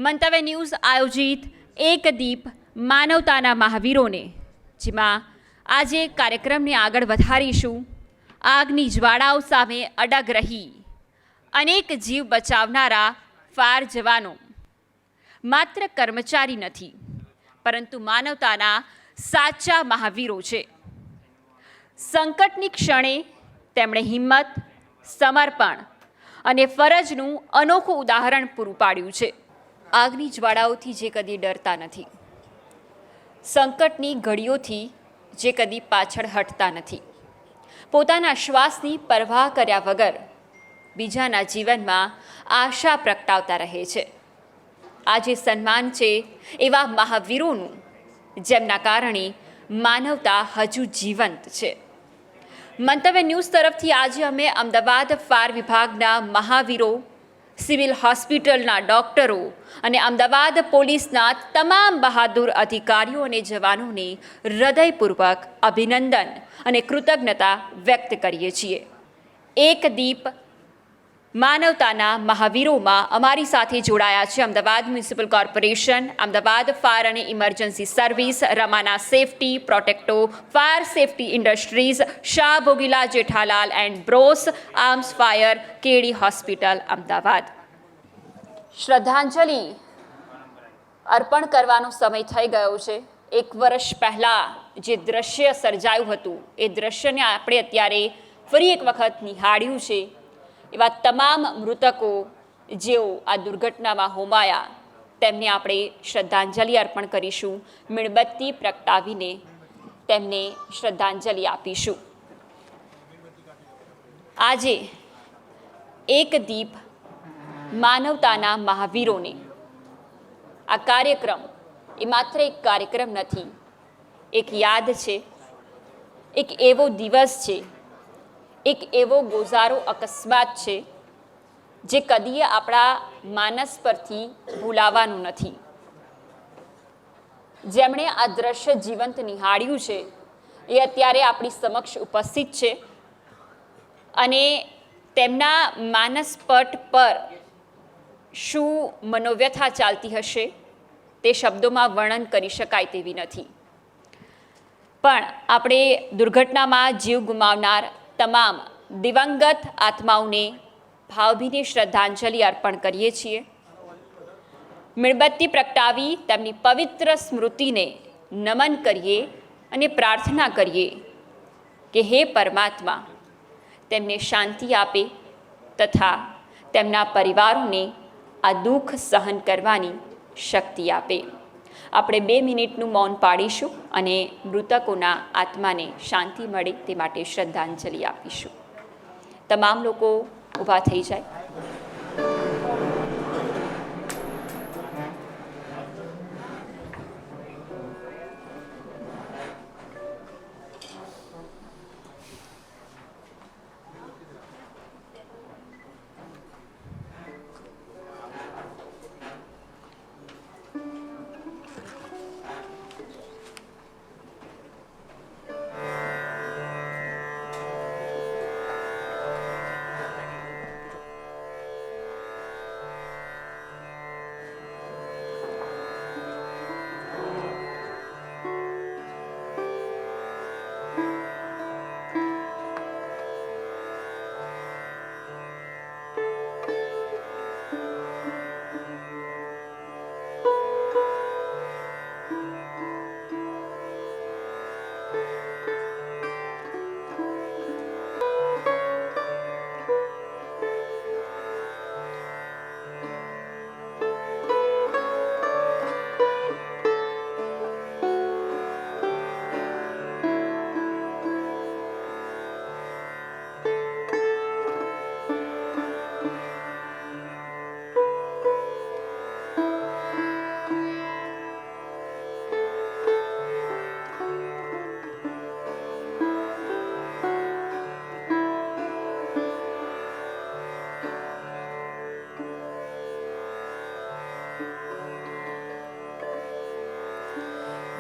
મંતવ્ય ન્યૂઝ આયોજિત એક દીપ માનવતાના મહાવીરોને, જેમાં આજે કાર્યક્રમને આગળ વધારીશું. આગની જ્વાળાઓ સામે અડગ રહી અનેક જીવ બચાવનારા ફાયર જવાનો માત્ર કર્મચારી નથી, પરંતુ માનવતાના સાચા મહાવીરો છે. સંકટની ક્ષણે તેમણે હિંમત, સમર્પણ અને ફરજનું અનોખું ઉદાહરણ પૂરું પાડ્યું છે. આગની જ્વાળાઓથી જે કદી ડરતા નથી, સંકટની ઘડીઓથી જે કદી પાછળ હટતા નથી, પોતાના શ્વાસની પરવાહ કર્યા વગર બીજાના જીવનમાં આશા પ્રગટાવતા રહે છે. આજે સન્માન છે એવા મહાવીરોનું, જેમના કારણે માનવતા હજુ જીવંત છે. મંતવ્ય ન્યૂઝ તરફથી આજે અમે અમદાવાદ ફાયર વિભાગના મહાવીરો, સિવિલ હોસ્પિટલના ડૉક્ટરો અને અમદાવાદ પોલીસના તમામ બહાદુર અધિકારીઓ અને જવાનોને હૃદયપૂર્વક અભિનંદન અને કૃતજ્ઞતા વ્યક્ત કરીએ છીએ. એક દીપ માનવતાના મહાવીરોમાં અમારી સાથે જોડાયા છે Ahmedabad municipal corporation, Ahmedabad fire અને emergency service, Ramana safety, Protecto fire safety industries, Shah Bhogilal Jethalal and bros arms fire, KD hospital, Ahmedabad. શ્રદ્ધાંજલિ અર્પણ કરવાનો સમય થઈ ગયો છે. 1 વર્ષ પહેલાં જે દ્રશ્ય સર્જાયું હતું, એ દ્રશ્યને આપણે અત્યારે ફરી એક વખત નિહાળ્યું છે. એવા તમામ મૃતકો જેઓ આ દુર્ઘટનામાં હોમાયા, તેમને આપણે શ્રદ્ધાંજલિ અર્પણ કરીશું. મીણબત્તી પ્રગટાવીને તેમને શ્રદ્ધાંજલિ આપીશું. આજે એક દીપ માનવતાના મહાવીરોને, આ કાર્યક્રમ એ માત્ર એક કાર્યક્રમ નથી, એક યાદ છે, એક એવો દિવસ છે, એક એવો ગોઝારો અકસ્માત છે જે કદીએ આપણા માનસ પરથી ભૂલાવાનું નથી. જેમણે આ દ્રશ્ય જીવંત નિહાળ્યું છે એ અત્યારે આપણી સમક્ષ ઉપસ્થિત છે અને તેમના માનસ પટ પર શું મનોવ્યથા ચાલતી હશે તે શબ્દોમાં વર્ણન કરી શકાય તેવી નથી. પણ આપણે દુર્ઘટનામાં જીવ ગુમાવનાર તમામ દિવંગત આત્માઓને ભાવભીની શ્રદ્ધાંજલિ અર્પણ કરીએ છીએ. મીણબત્તી પ્રગટાવી તેમની પવિત્ર સ્મૃતિને નમન કરીએ અને પ્રાર્થના કરીએ કે હે પરમાત્મા, તેમને શાંતિ આપે તથા તેમના પરિવારોને આ દુઃખ સહન કરવાની શક્તિ આપે. આપણે 2 મિનિટનું મૌન પાડીશું અને મૃતકોના આત્માને શાંતિ મળે તે માટે શ્રદ્ધાંજલિ આપીશું. તમામ લોકો ઊભા થઈ જાય.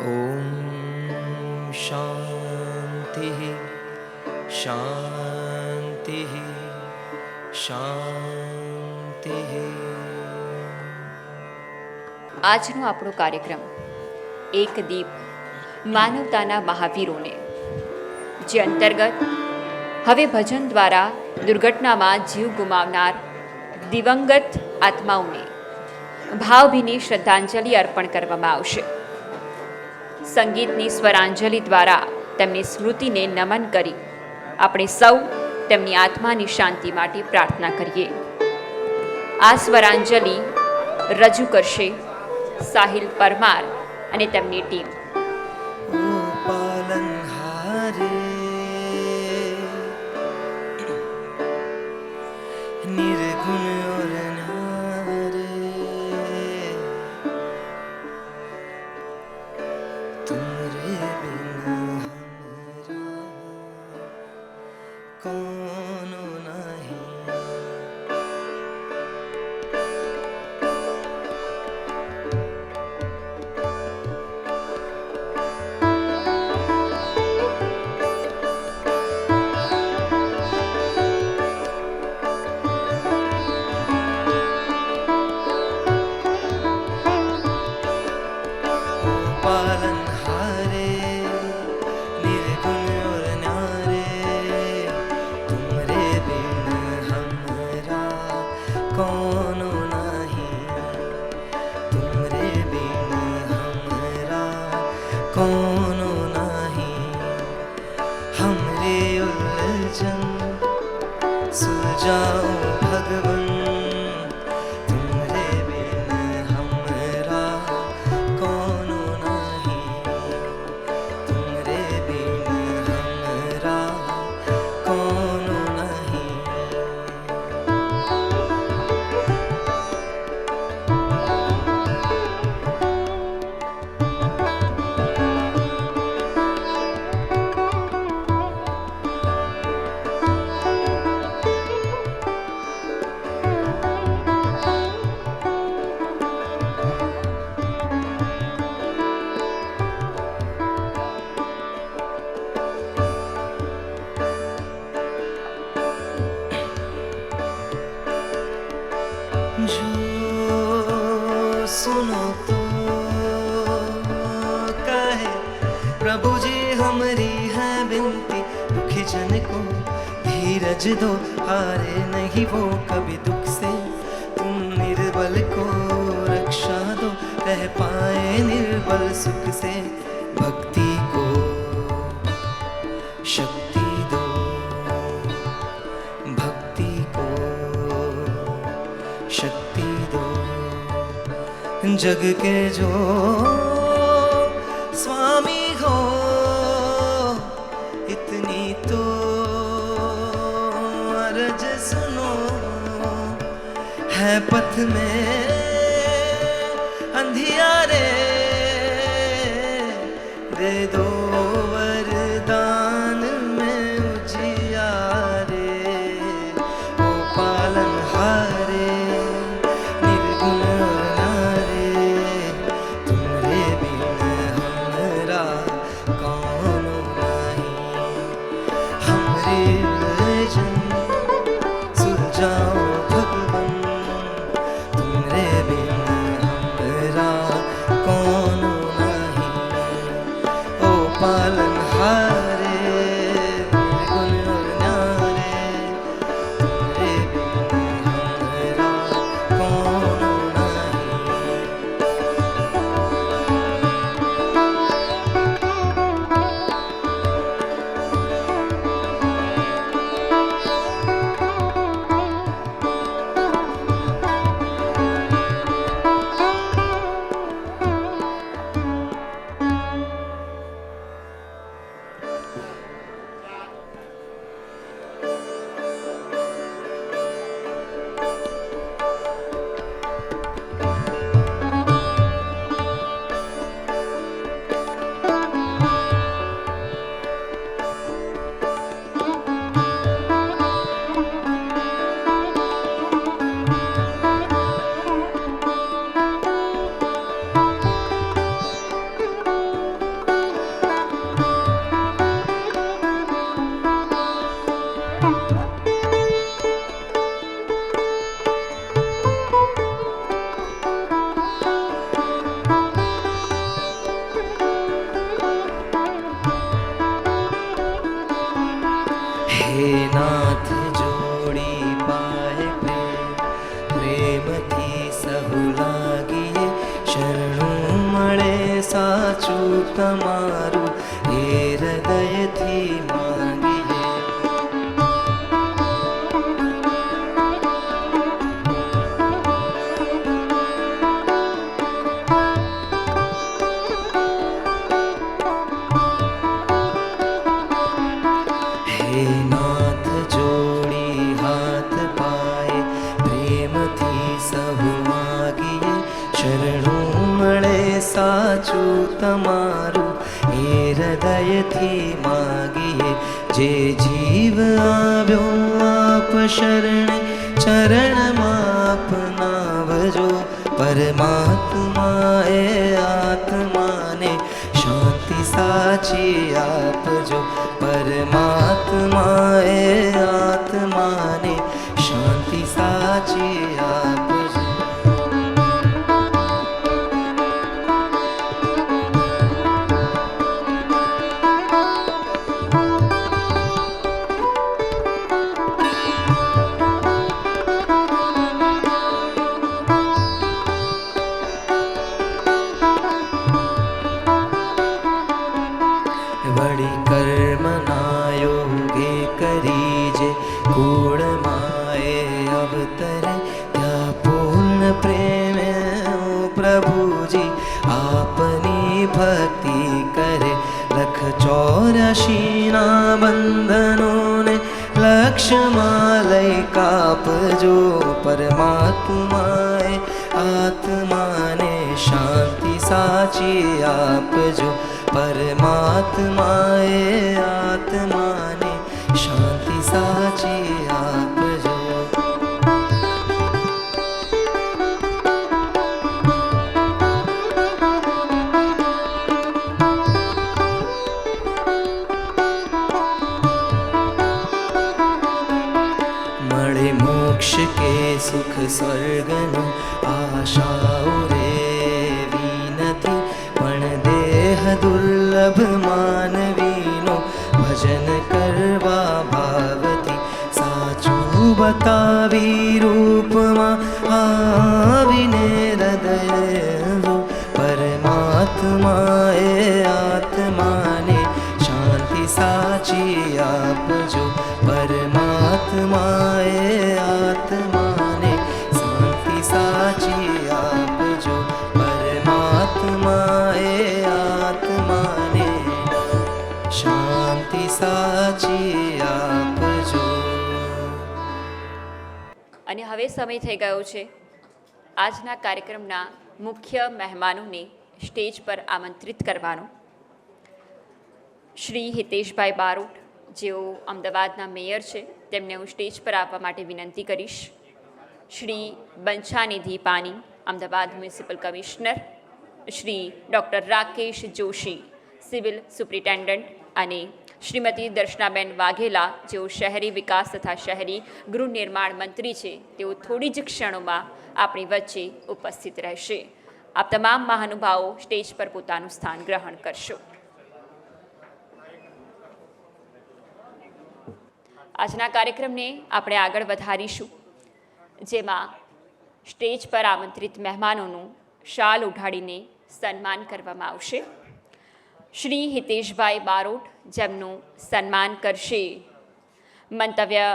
ओम शांति शांति शांति। આજનો આપણો કાર્યક્રમ એક દીપ માનવતાના મહાવીરોને, જે અંતર્ગત હવે ભજન દ્વારા દુર્ઘટનામાં જીવ ગુમાવનાર દિવંગત આત્માઓને ભાવભીની શ્રદ્ધાંજલિ અર્પણ કરવામાં આવશે. સંગીતની સ્વરાંજલિ દ્વારા તેમની સ્મૃતિને નમન કરી આપણે સૌ તેમની આત્માની શાંતિ માટે પ્રાર્થના કરીએ. આ સ્વરાંજલિ રજૂ કરશે સાહિલ પરમાર અને તેમની ટીમ. ओ पालनहारे निर्गुण और न्यारे, तुमरे बिन हमरा कोनो नहीं. पालनहारे निर्गुण और न्यारे, तुमरे बिन हमरा कोनो नहीं. तुमरे बिन हमरा कोनो नहीं. हमरे उलझन सुलझाओ भगवन, तुमरे बिन हमरा कोनो नहीं. तुमरे बिन हमरा कोनो नहीं. जो सुनो तो कहे प्रभु जी हमारी है विनती, दुखी जन को धीरज दो, हारे नहीं वो कभी दुख से. तुम निर्बल को रक्षा दो, रह पाए निर्बल सुख से. भक्ति को शक्ति दो, भक्ति को शक्ति दो. जग के जो स्वामी हो इतनी तो अर्ज सुनो. है पथ में अंधियारे, दे दो वरदान में उजियारे. ओ पालनहारे निर्गुण और न्यारे, तुमरे बिन हमरा कोनो नहीं. हमरे उलझन सुलझाओ भगवन, तुमरे बिन हमरा कोनो नहीं. ओ હે નાથ જોડી પાય પ્રેમથી સહુ લાગીએ, શરણું મળે સાચું તમારું એ હૃદયથી માંગીએ. હે નાથ જોડી હાથ પાય પ્રેમથી સહુ માગીએ, શરણું મળે સાચું તમારું એ હૃદયથી માગીએ. જે જીવ આવ્યો આપ શરણે, ચરણમાં આપનાવજો. પરમાત્મા એ આત્માને શાંતિ સાચી આપજો. પરમાત્મા એ આત્માને શાંતિ સાચી આપજો. વળી કર્મના યોગે કરી જે કુળમાએ અવતરે, ત્યાં પૂર્ણ પ્રેમે પ્રભુજી આપની ભક્તિ કરે. લખ 84ના બંધનોને લક્ષ્યમાં લઈ કાપજો. પરમાત્માએ આત્માને શાંતિ સાચી આપજો. પરમાત્માએ આત્માને શાંતિ સાચી આપજો. મળે મોક્ષ કે સુખ સ્વર્ગનો આશાઓ રેવી નથી, પણ દેહ દુર્લભ માનવીનો ભજન કરવા ભાવથી. સાચું બતાવી રૂપમાં આવીને હૃદય, પરમાત્માએ આત્માને શાંતિ સાચી આપજો. પરમાત્માએ આત્માને શાંતિ સાચી આપજો. પરમાત્માએ આત્માને શાંતિ સાચી આપજો. અને હવે સમય થઈ ગયો છે આજના કાર્યક્રમના મુખ્ય મહેમાનોને સ્ટેજ પર આમંત્રિત કરવાનો. શ્રી હિતેશભાઈ બારોટ, જેઓ અમદાવાદના મેયર છે, તેમને હું સ્ટેજ પર આવવા માટે વિનંતી કરીશ. શ્રી બંછાનિધિ પાની, Ahmedabad municipal commissioner. Shri doctor Rakesh Joshi, civil superintendent. અને શ્રીમતી દર્શનાબેન વાઘેલા, જેઓ શહેરી વિકાસ તથા શહેરી ગૃહ નિર્માણ મંત્રી છે, તેઓ થોડી જ ક્ષણોમાં આપણી વચ્ચે ઉપસ્થિત રહેશે. આપ તમામ મહાનુભાવો સ્ટેજ પર પોતાનું સ્થાન ગ્રહણ કરશો. આજના કાર્યક્રમને આપણે આગળ વધારીશું, જેમાં સ્ટેજ પર આમંત્રિત મહેમાનોનું શાલ ઉઢાડીને સન્માન કરવામાં આવશે. શ્રી હિતેશભાઈ બારોટ, જેમનું સન્માન કરશે મંતવ્ય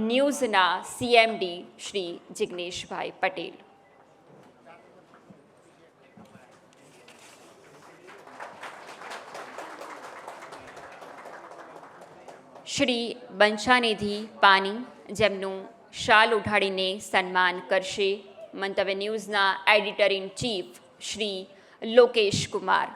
ન્યૂઝના CMD શ્રી જિગ્નેશભાઈ પટેલ. શ્રી બંછાનિધિ પાની, જેમનું શાલ ઉઢાડીને સન્માન કરશે મંતવ્ય ન્યૂઝના editor in chief Shri Lokesh Kumar.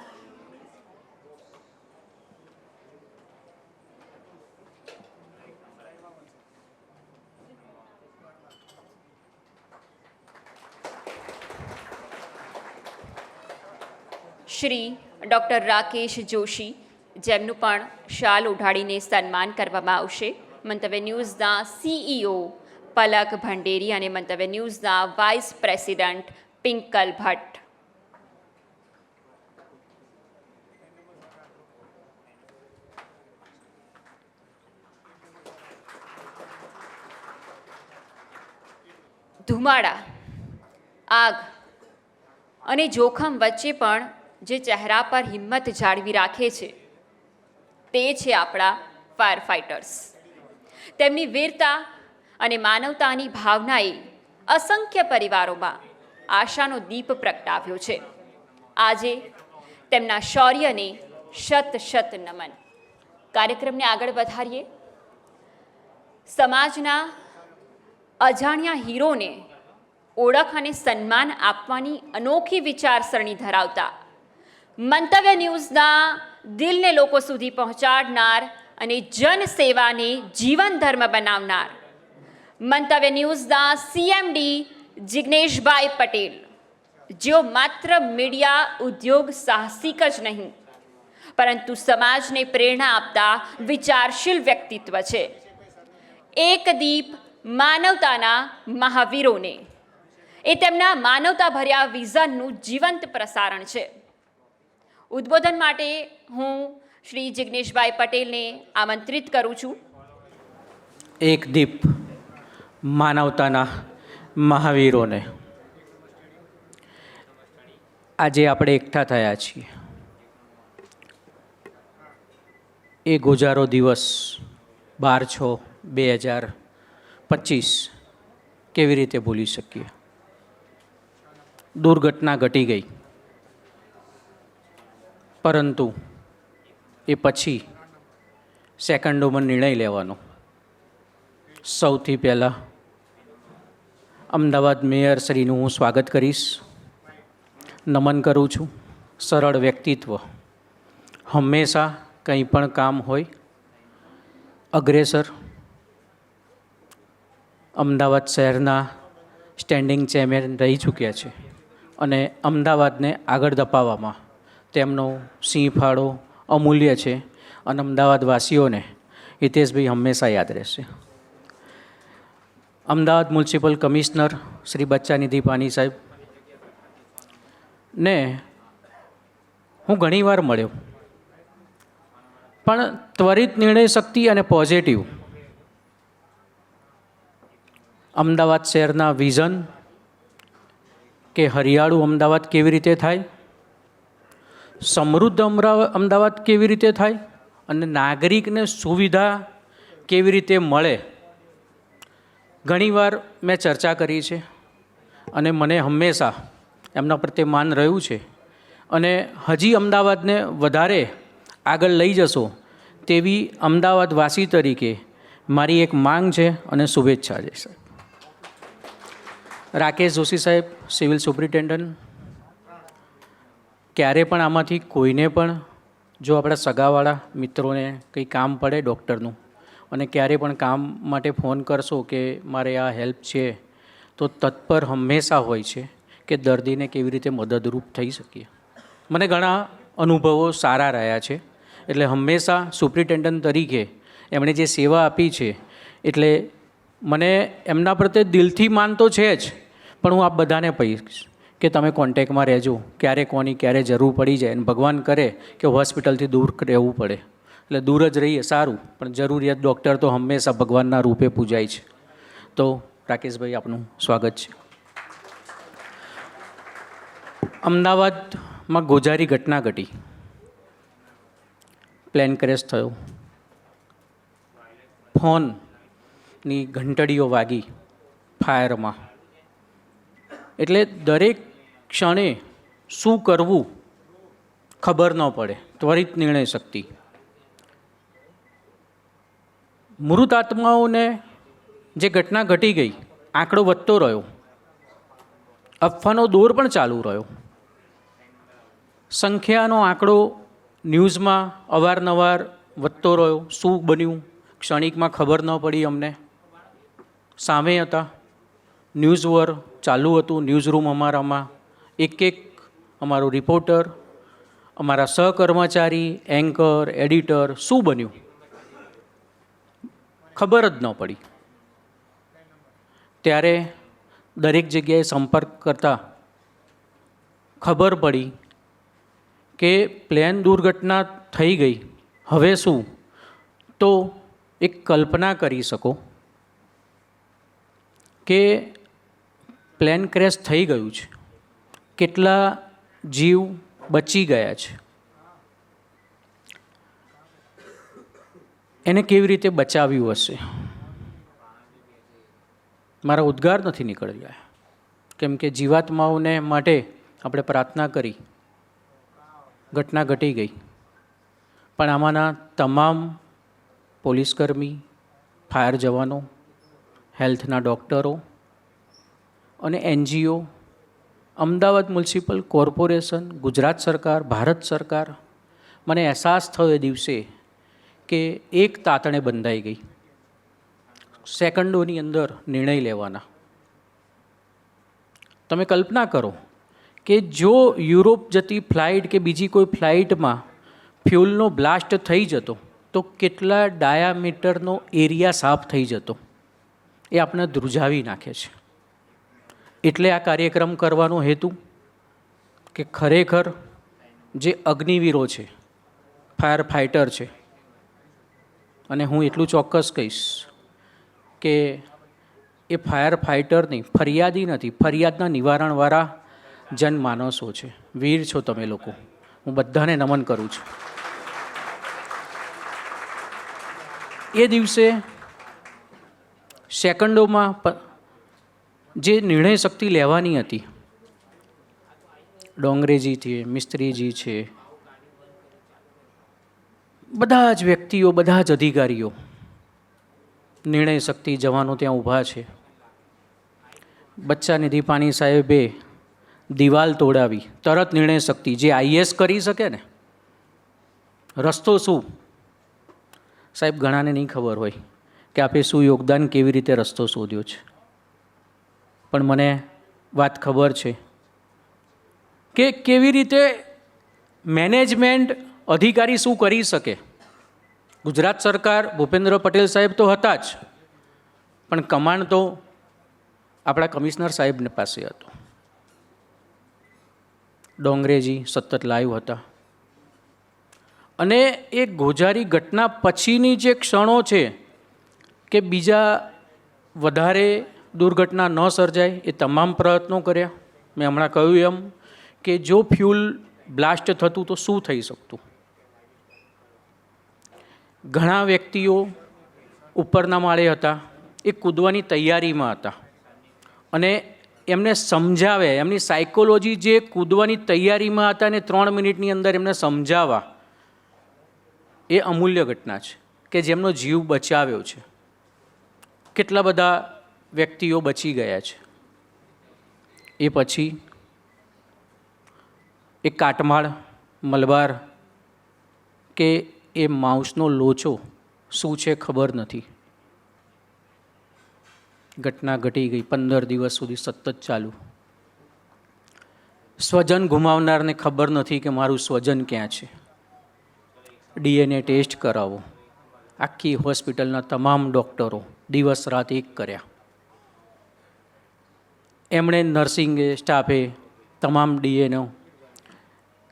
Shri doctor Rakesh Joshi, જેમનું પણ શાલ ઉઢાડીને સન્માન કરવામાં આવશે મંતવ્ય ન્યૂઝના CEO પલક ભંડેરી અને મંતવ્ય ન્યૂઝના વાઇસ પ્રેસિડન્ટ પિંકલ ભટ્ટ. ધુમાડા, આગ અને જોખમ વચ્ચે પણ જે ચહેરા પર હિંમત જાળવી રાખે છે તે છે આપણા ફાયર ફાઇટર્સ. તેમની વીરતા અને માનવતાની ભાવનાએ અસંખ્ય પરિવારોમાં આશાનો દીપ પ્રગટાવ્યો છે. આજે તેમના શૌર્યને શત શત નમન. કાર્યક્રમને આગળ વધારીએ. સમાજના અજાણ્યા હીરોને ઓળખ અને સન્માન આપવાની અનોખી વિચારસરણી ધરાવતા, મંતવ્ય ન્યૂઝના દિલને લોકો સુધી પહોંચાડનાર અને જનસેવાને જીવન ધર્મ બનાવનાર મંતવ્ય ન્યૂઝના CMD જિગ્નેશભાઈ પટેલ, જેઓ માત્ર મીડિયા ઉદ્યોગ સાહસિક જ નહીં પરંતુ સમાજને પ્રેરણા આપતા વિચારશીલ વ્યક્તિત્વ છે. એક દીપ માનવતાના મહાવીરોને એ તેમના માનવતાભર્યા વિઝનનું જીવંત પ્રસારણ છે. ઉદ્બોધન માટે હું શ્રી જિગ્નેશભાઈ પટેલને આમંત્રિત કરું છું. એક દીપ માનવતાના મહાવીરોને. આજે આપણે એકઠા થયા છીએ. એ ગોજારો દિવસ 12/6/2025 કેવી રીતે ભૂલી શકીએ? દુર્ઘટના ઘટી ગઈ, પરંતુ એ પછી સેકન્ડોમાં નિર્ણય લેવાનો. સૌથી પહેલાં અમદાવાદ મેયર શ્રીનું હું સ્વાગત કરીશ, નમન કરું છું. સરળ વ્યક્તિત્વ, હંમેશા કંઈ પણ કામ હોય અગ્રેસર. અમદાવાદ શહેરના સ્ટેન્ડિંગ ચેરમેન રહી ચૂક્યા છે અને અમદાવાદને આગળ ધપાવવામાં તેમનો સિંહ ફાળો અમૂલ્ય છે અને અમદાવાદવાસીઓને હિતેશભાઈ હંમેશા યાદ રહેશે. અમદાવાદ મ્યુનિસિપલ કમિશનર શ્રી બચ્ચાનિધિ પાની સાહેબ ને હું ઘણીવાર મળ્યો, પણ ત્વરિત નિર્ણય શક્તિ અને પોઝિટિવ અમદાવાદ શહેરના વિઝન કે હરિયાળું અમદાવાદ કેવી રીતે થાય, સમૃદ્ધ અમદાવાદ કેવી રીતે થાય અને નાગરિકને સુવિધા કેવી રીતે મળે, ઘણીવાર મેં ચર્ચા કરી છે અને મને હંમેશા એમના પ્રત્યે માન રહ્યું છે. અને હજી અમદાવાદને વધારે આગળ લઈ જશો તેવી અમદાવાદવાસી તરીકે મારી એક માંગ છે અને શુભેચ્છા છે. સાહેબ રાકેશ જોશી સાહેબ, સિવિલ સુપ્રિન્ટેન્ડન્ટ, ક્યારે પણ આમાંથી કોઈને પણ જો આપણા સગાવાળા મિત્રોને કંઈ કામ પડે ડૉક્ટરનું અને ક્યારે પણ કામ માટે ફોન કરશો કે મારે આ હેલ્પ છે, તો તત્પર હંમેશા હોય છે કે દર્દીને કેવી રીતે મદદરૂપ થઈ શકીએ. મને ઘણા અનુભવો સારા રહ્યા છે, એટલે હંમેશા સુપ્રિન્ટેન્ડન્ટ તરીકે એમણે જે સેવા આપી છે એટલે મને એમના પ્રત્યે દિલથી માન તો છે જ, પણ હું આપ બધાને કહીશ કે તમે કોન્ટેક્ટમાં રહેજો. ક્યારે કોની ક્યારે જરૂર પડી જાય અને ભગવાન કરે કે હોસ્પિટલથી દૂર રહેવું પડે એટલે દૂર જ રહીએ સારું, પણ જરૂરિયાત ડૉક્ટર તો હંમેશા ભગવાનના રૂપે પૂજાય છે. તો રાકેશભાઈ, આપનું સ્વાગત છે. અમદાવાદમાં ગોઝારી ઘટના ઘટી, પ્લેન ક્રેશ થયો, ફોનની ઘંટડીઓ વાગી ફાયરમાં, એટલે દરેક ક્ષણે શું કરવું ખબર ન પડે, ત્વરિત નિર્ણય શક્તિ. મૃત આત્માઓને જે ઘટના ઘટી ગઈ, આંકડો વધતો રહ્યો, અફવાનો દોર પણ ચાલુ રહ્યો. સંખ્યાનો આંકડો ન્યૂઝમાં અવારનવાર વધતો રહ્યો. શું બન્યું ક્ષણિકમાં ખબર ન પડી અમને. સામે હતા, ન્યૂઝ વર ચાલુ હતું, ન્યૂઝ રૂમ અમારામાં એક એક અમારો રિપોર્ટર, અમારા સહકર્મચારી, એન્કર, એડિટર, શું બન્યું ખબર જ ન પડી. ત્યારે દરેક જગ્યાએ સંપર્ક કરતાં ખબર પડી કે પ્લેન દુર્ઘટના થઈ ગઈ. હવે શું? તો એક કલ્પના કરી શકો કે પ્લેન ક્રેશ થઈ ગયું છે, કેટલા જીવ બચી ગયા છે, એને કેવી રીતે બચાવ્યું હશે. મારા ઉદ્ગાર નથી નીકળી રહ્યા, કેમ કે જીવાત્માઓને માટે આપણે પ્રાર્થના કરી, ઘટના ઘટી ગઈ, પણ આમાંના તમામ પોલીસકર્મી, ફાયર જવાનો, હેલ્થના ડૉક્ટરો અને NGO, Ahmedabad municipal corporation, Gujarat સરકાર, ભારત સરકાર, મને અહેસાસ થયો એ દિવસે કે એક તાતણે બંધાઈ ગઈ, સેકન્ડોની અંદર નિર્ણય લેવાના. તમે કલ્પના કરો કે જો યુરોપ જતી ફ્લાઇટ કે બીજી કોઈ ફ્લાઇટમાં ફ્યુલનો બ્લાસ્ટ થઈ જતો તો કેટલા ડાયામીટરનો એરિયા સાફ થઈ જતો, એ આપણે ધ્રુજાવી નાખે છે. એટલે આ કાર્યક્રમ કરવાનો હેતુ કે ખરેખર જે અગ્નિવીરો છે, ફાયર ફાઇટર છે, અને હું એટલું ચોક્કસ કહીશ કે એ ફાયર ફાઇટર નહીં, ફરિયાદી નથી, ફરિયાદના નિવારણવાળા જનમાનસો છે. વીર છો તમે લોકો, હું બધાને નમન કરું છું. એ દિવસે સેકન્ડોમાં જે નિર્ણય શક્તિ લેવાની હતી, ડોંગરેજી છે, મિસ્ત્રીજી છે, બધા જ વ્યક્તિઓ, બધા જ અધિકારીઓ, નિર્ણય શક્તિ જવાનો ત્યાં ઊભા છે. બચ્ચા નિધિ પાની સાહેબે દિવાલ તોડાવી, તરત નિર્ણય શક્તિ, જે IAS કરી શકે ને, રસ્તો શું સાહેબ, ઘણાને નહીં ખબર હોય કે આપે શું યોગદાન, કેવી રીતે રસ્તો શોધ્યો છે, પણ મને વાત ખબર છે કે કેવી રીતે મેનેજમેન્ટ અધિકારી શું કરી શકે. ગુજરાત સરકાર, ભૂપેન્દ્ર પટેલ સાહેબ તો હતા જ, પણ કમાન્ડ તો આપણા કમિશનર સાહેબને પાસે હતો. ડોંગરેજી સતત લાઈવ હતા, અને એ ગોઝારી ઘટના પછીની જે ક્ષણો છે કે બીજા વધારે દુર્ઘટના ન સર્જાય એ તમામ પ્રયત્નો કર્યા. મેં હમણાં કહ્યું એમ કે જો ફ્યુલ બ્લાસ્ટ થતું તો શું થઈ શકતું. ઘણા વ્યક્તિઓ ઉપરના માળે હતા, એ કૂદવાની તૈયારીમાં હતા, અને એમને સમજાવે, એમની સાયકોલોજી જે કૂદવાની તૈયારીમાં હતા ને 3 મિનિટની અંદર એમને સમજાવવા, એ અમૂલ્ય ઘટના છે કે જેમનો જીવ બચાવ્યો છે. કેટલા બધા વ્યક્તિઓ બચી ગયા છે. એ પછી એ કાટમાળ, મલબાર કે એ માઉસનો લોચો શું છે ખબર નથી. ઘટના ઘટી ગઈ, 15 દિવસ સુધી સતત ચાલુ. સ્વજન ગુમાવનારને ખબર નથી કે મારું સ્વજન ક્યાં છે. DNA ટેસ્ટ કરાવો, આખી હોસ્પિટલના તમામ ડૉક્ટરો દિવસ રાત એક કર્યા. એમણે નર્સિંગ સ્ટાફે તમામ DNA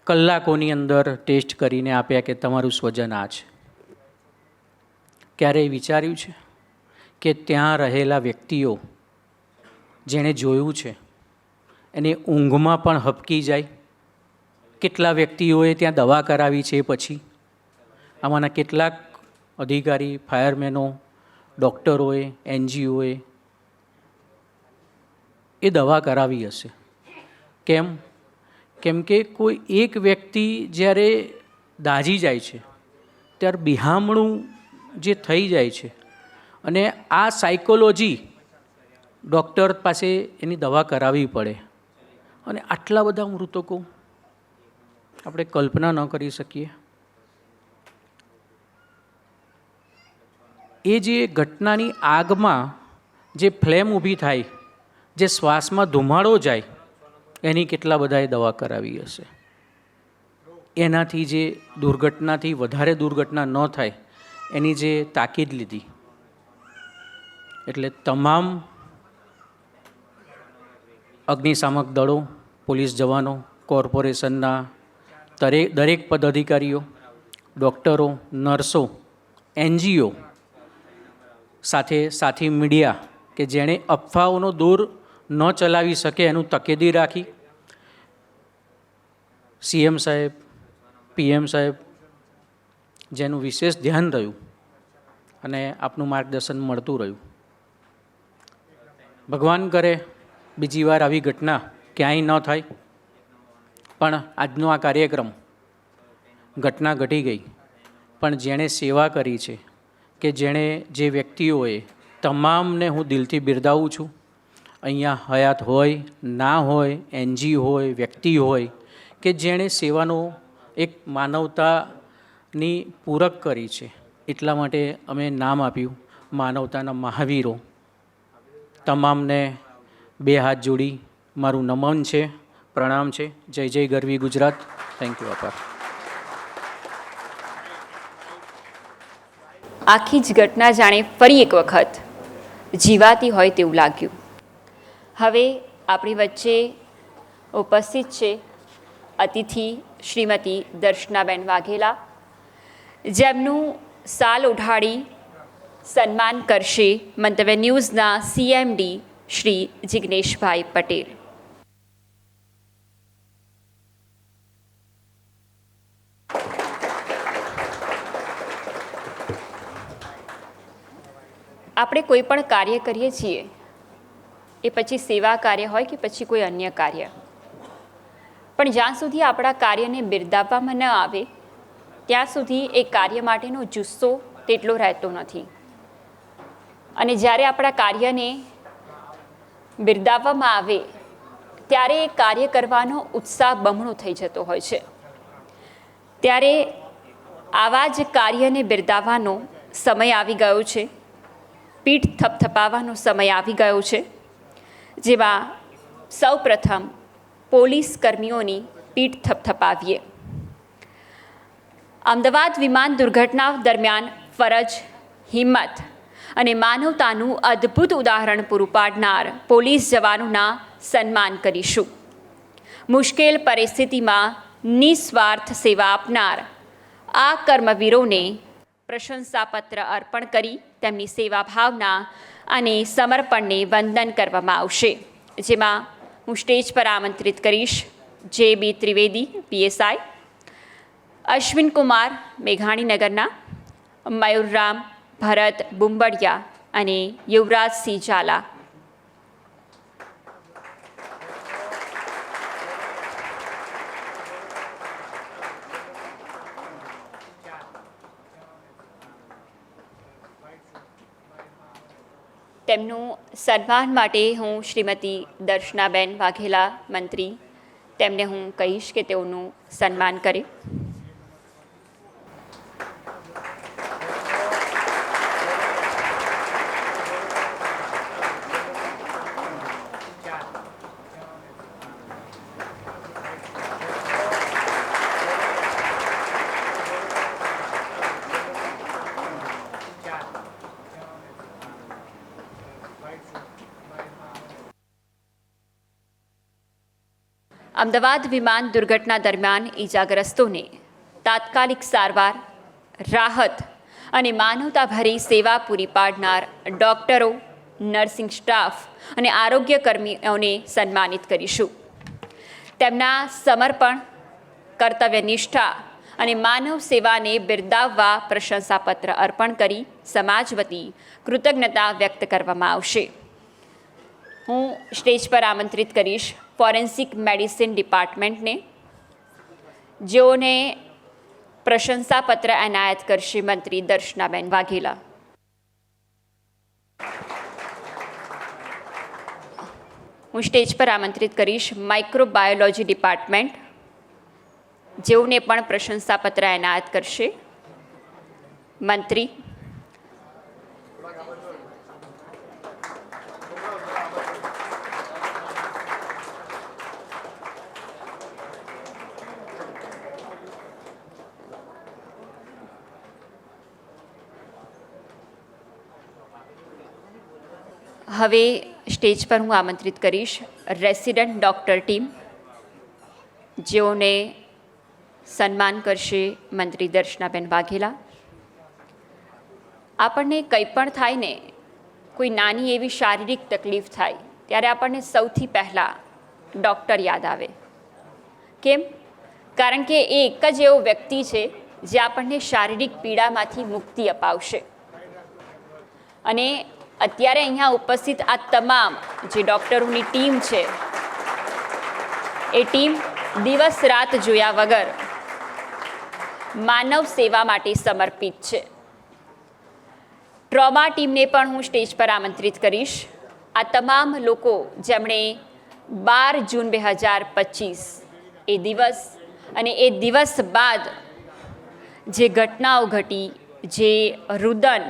કલાકોની અંદર ટેસ્ટ કરીને આપ્યા કે તમારું સ્વજન આ છે. ક્યારેય વિચાર્યું છે કે ત્યાં રહેલા વ્યક્તિઓ જેણે જોયું છે એને ઊંઘમાં પણ હબકી જાય? કેટલા વ્યક્તિઓએ ત્યાં દવા કરાવી છે પછી? આમાંના કેટલાક અધિકારી, ફાયરમેનો, ડૉક્ટરોએ, NGOએ એ દવા કરાવી હશે. કેમ? કેમ કે કોઈ એક વ્યક્તિ જ્યારે દાઝી જાય છે ત્યારે બિહામણું જે થઈ જાય છે, અને આ સાયકોલોજી ડૉક્ટર પાસે એની દવા કરાવવી પડે, અને આટલા બધા મૃતકો આપણે કલ્પના ન કરી શકીએ. એ જે ઘટનાની આગમાં જે ફ્લેમ ઊભી થાય, જે શ્વાસમાં ધુમાડો જાય, એની કેટલા બધાએ દવા કરાવી હશે. એનાથી જે દુર્ઘટનાથી વધારે દુર્ઘટના ન થાય એની જે તાકીદ લીધી. એટલે તમામ અગ્નિશામક દળો, પોલીસ જવાનો, કોર્પોરેશનના દરેક પદાધિકારીઓ, ડૉક્ટરો, નર્સો, NGO સાથે સાથી મીડિયા કે જેણે અફવાઓનો દૂર ન ચલાવી શકે એનું તકેદી રાખી સીએમ સાહેબ, પીએમ સાહેબ જેનું વિશેષ ધ્યાન રહ્યું અને આપનું માર્ગદર્શન મળતું રહ્યું. ભગવાન કરે બીજી વાર આવી ઘટના ક્યાંય ન થાય. પણ આજનો આ કાર્યક્રમ ઘટના ઘટી ગઈ, પણ જેણે સેવા કરી છે કે જેણે જે વ્યક્તિઓએ તમામને હું દિલથી બિરદાવું છું. અહીંયા હયાત હોય ના હોય, એનજી હોય, વ્યક્તિ હોય કે જેણે સેવાનો એક માનવતાની પૂરક કરી છે, એટલા માટે અમે નામ આપ્યું માનવતાના મહાવીરો. તમામને બે હાથ જોડી મારું નમન છે, પ્રણામ છે. જય જય ગરવી ગુજરાત. Thank you. આભાર. આખી જ ઘટના જાણે ફરી એક વખત જીવાતી હોય તેવું લાગ્યું. હવે આપણી વચ્ચે ઉપસ્થિત છે અતિથિ શ્રીમતી દર્શનાબેન વાઘેલા, જેમનું સાલ ઉઠાડી સન્માન કરશે મંતવ્ય ન્યૂઝના CMD શ્રી જિગ્નેશભાઈ પટેલ. આપણે કોઈ પણ કાર્ય કરીએ છીએ, એ પછી સેવા કાર્ય હોય કે પછી કોઈ અન્ય કાર્ય, પણ જ્યાં સુધી આપણા કાર્યને બિરદાવવામાં ન આવે ત્યાં સુધી એ કાર્ય માટેનો જુસ્સો તેટલો રહેતો નથી. અને જ્યારે આપણા કાર્યને બિરદાવવામાં આવે ત્યારે એ કાર્ય કરવાનો ઉત્સાહ બમણો થઈ જતો હોય છે. ત્યારે આવા જ કાર્યને બિરદાવવાનો સમય આવી ગયો છે, પીઠ થપથપાવવાનો સમય આવી ગયો છે, જેમાં સૌ પ્રથમ પોલીસ કર્મીઓની પીઠ થપથપાવીએ. અમદાવાદ વિમાન દુર્ઘટના દરમિયાન ફરજ, હિંમત અને માનવતાનું અદ્ભુત ઉદાહરણ પૂરું પાડનાર પોલીસ જવાનોના સન્માન કરીશું. મુશ્કેલ પરિસ્થિતિમાં નિસ્વાર્થ સેવા આપનાર આ કર્મવીરોને પ્રશંસાપત્ર અર્પણ કરી તેમની સેવા ભાવના અને સમર્પણને વંદન કરવામાં આવશે. જેમાં હું સ્ટેજ પર આમંત્રિત કરીશ JB ત્રિવેદી PSI, અશ્વિન કુમાર મેઘાણીનગરના, મયુરરામ ભરત બુંબડિયા અને યુવરાજસિંહ ઝાલા. તેમનું સન્માન માટે હું શ્રીમતી દર્શનાબેન વાઘેલા મંત્રી, તેમને હું કહીશ કે તેઓનું સન્માન કરે. અમદાવાદ વિમાન દુર્ઘટના દરમિયાન ઈજાગ્રસ્તોને તાત્કાલિક સારવાર, રાહત અને માનવતાભરી સેવા પૂરી પાડનાર ડૉક્ટરો, નર્સિંગ સ્ટાફ અને આરોગ્ય કર્મીઓને સન્માનિત કરીશું. તેમના સમર્પણ, કર્તવ્યનિષ્ઠા અને માનવ સેવાને બિરદાવવા પ્રશંસાપત્ર અર્પણ કરી સમાજ વતી કૃતજ્ઞતા વ્યક્ત કરવામાં આવશે. હું સ્ટેજ પર આમંત્રિત કરીશ ફોરેન્સિક મેડિસિન ડિપાર્ટમેન્ટને, જેઓને પ્રશંસાપત્ર એનાયત કરશે મંત્રી દર્શનાબેન વાઘેલા. હું સ્ટેજ પર આમંત્રિત કરીશ માઇક્રોબાયોલોજી ડિપાર્ટમેન્ટ, જેઓને પણ પ્રશંસાપત્ર એનાયત કરશે મંત્રી. હવે સ્ટેજ પર હું આમંત્રિત કરીશ રેસિડન્ટ ડૉક્ટર ટીમ, જેઓને સન્માન કરશે મંત્રી દર્શનાબેન વાઘેલા. આપણને કંઈ પણ થાય ને, કોઈ નાની એવી શારીરિક તકલીફ થાય ત્યારે આપણને સૌથી પહેલાં ડૉક્ટર યાદ આવે. કેમ? કારણ કે એ એક જ એવો વ્યક્તિ છે જે આપણને શારીરિક પીડામાંથી મુક્તિ અપાવશે. અને અત્યારે અહીંયા ઉપસ્થિત આ તમામ જે ડૉક્ટરોની ટીમ છે એ ટીમ દિવસ રાત જોયા વગર માનવ સેવા માટે સમર્પિત છે. ટ્રોમા ટીમને પણ હું સ્ટેજ પર આમંત્રિત કરીશ. આ તમામ લોકો જેમણે 12 જૂન 2025 એ દિવસ અને એ દિવસ બાદ જે ઘટનાઓ ઘટી, જે રુદન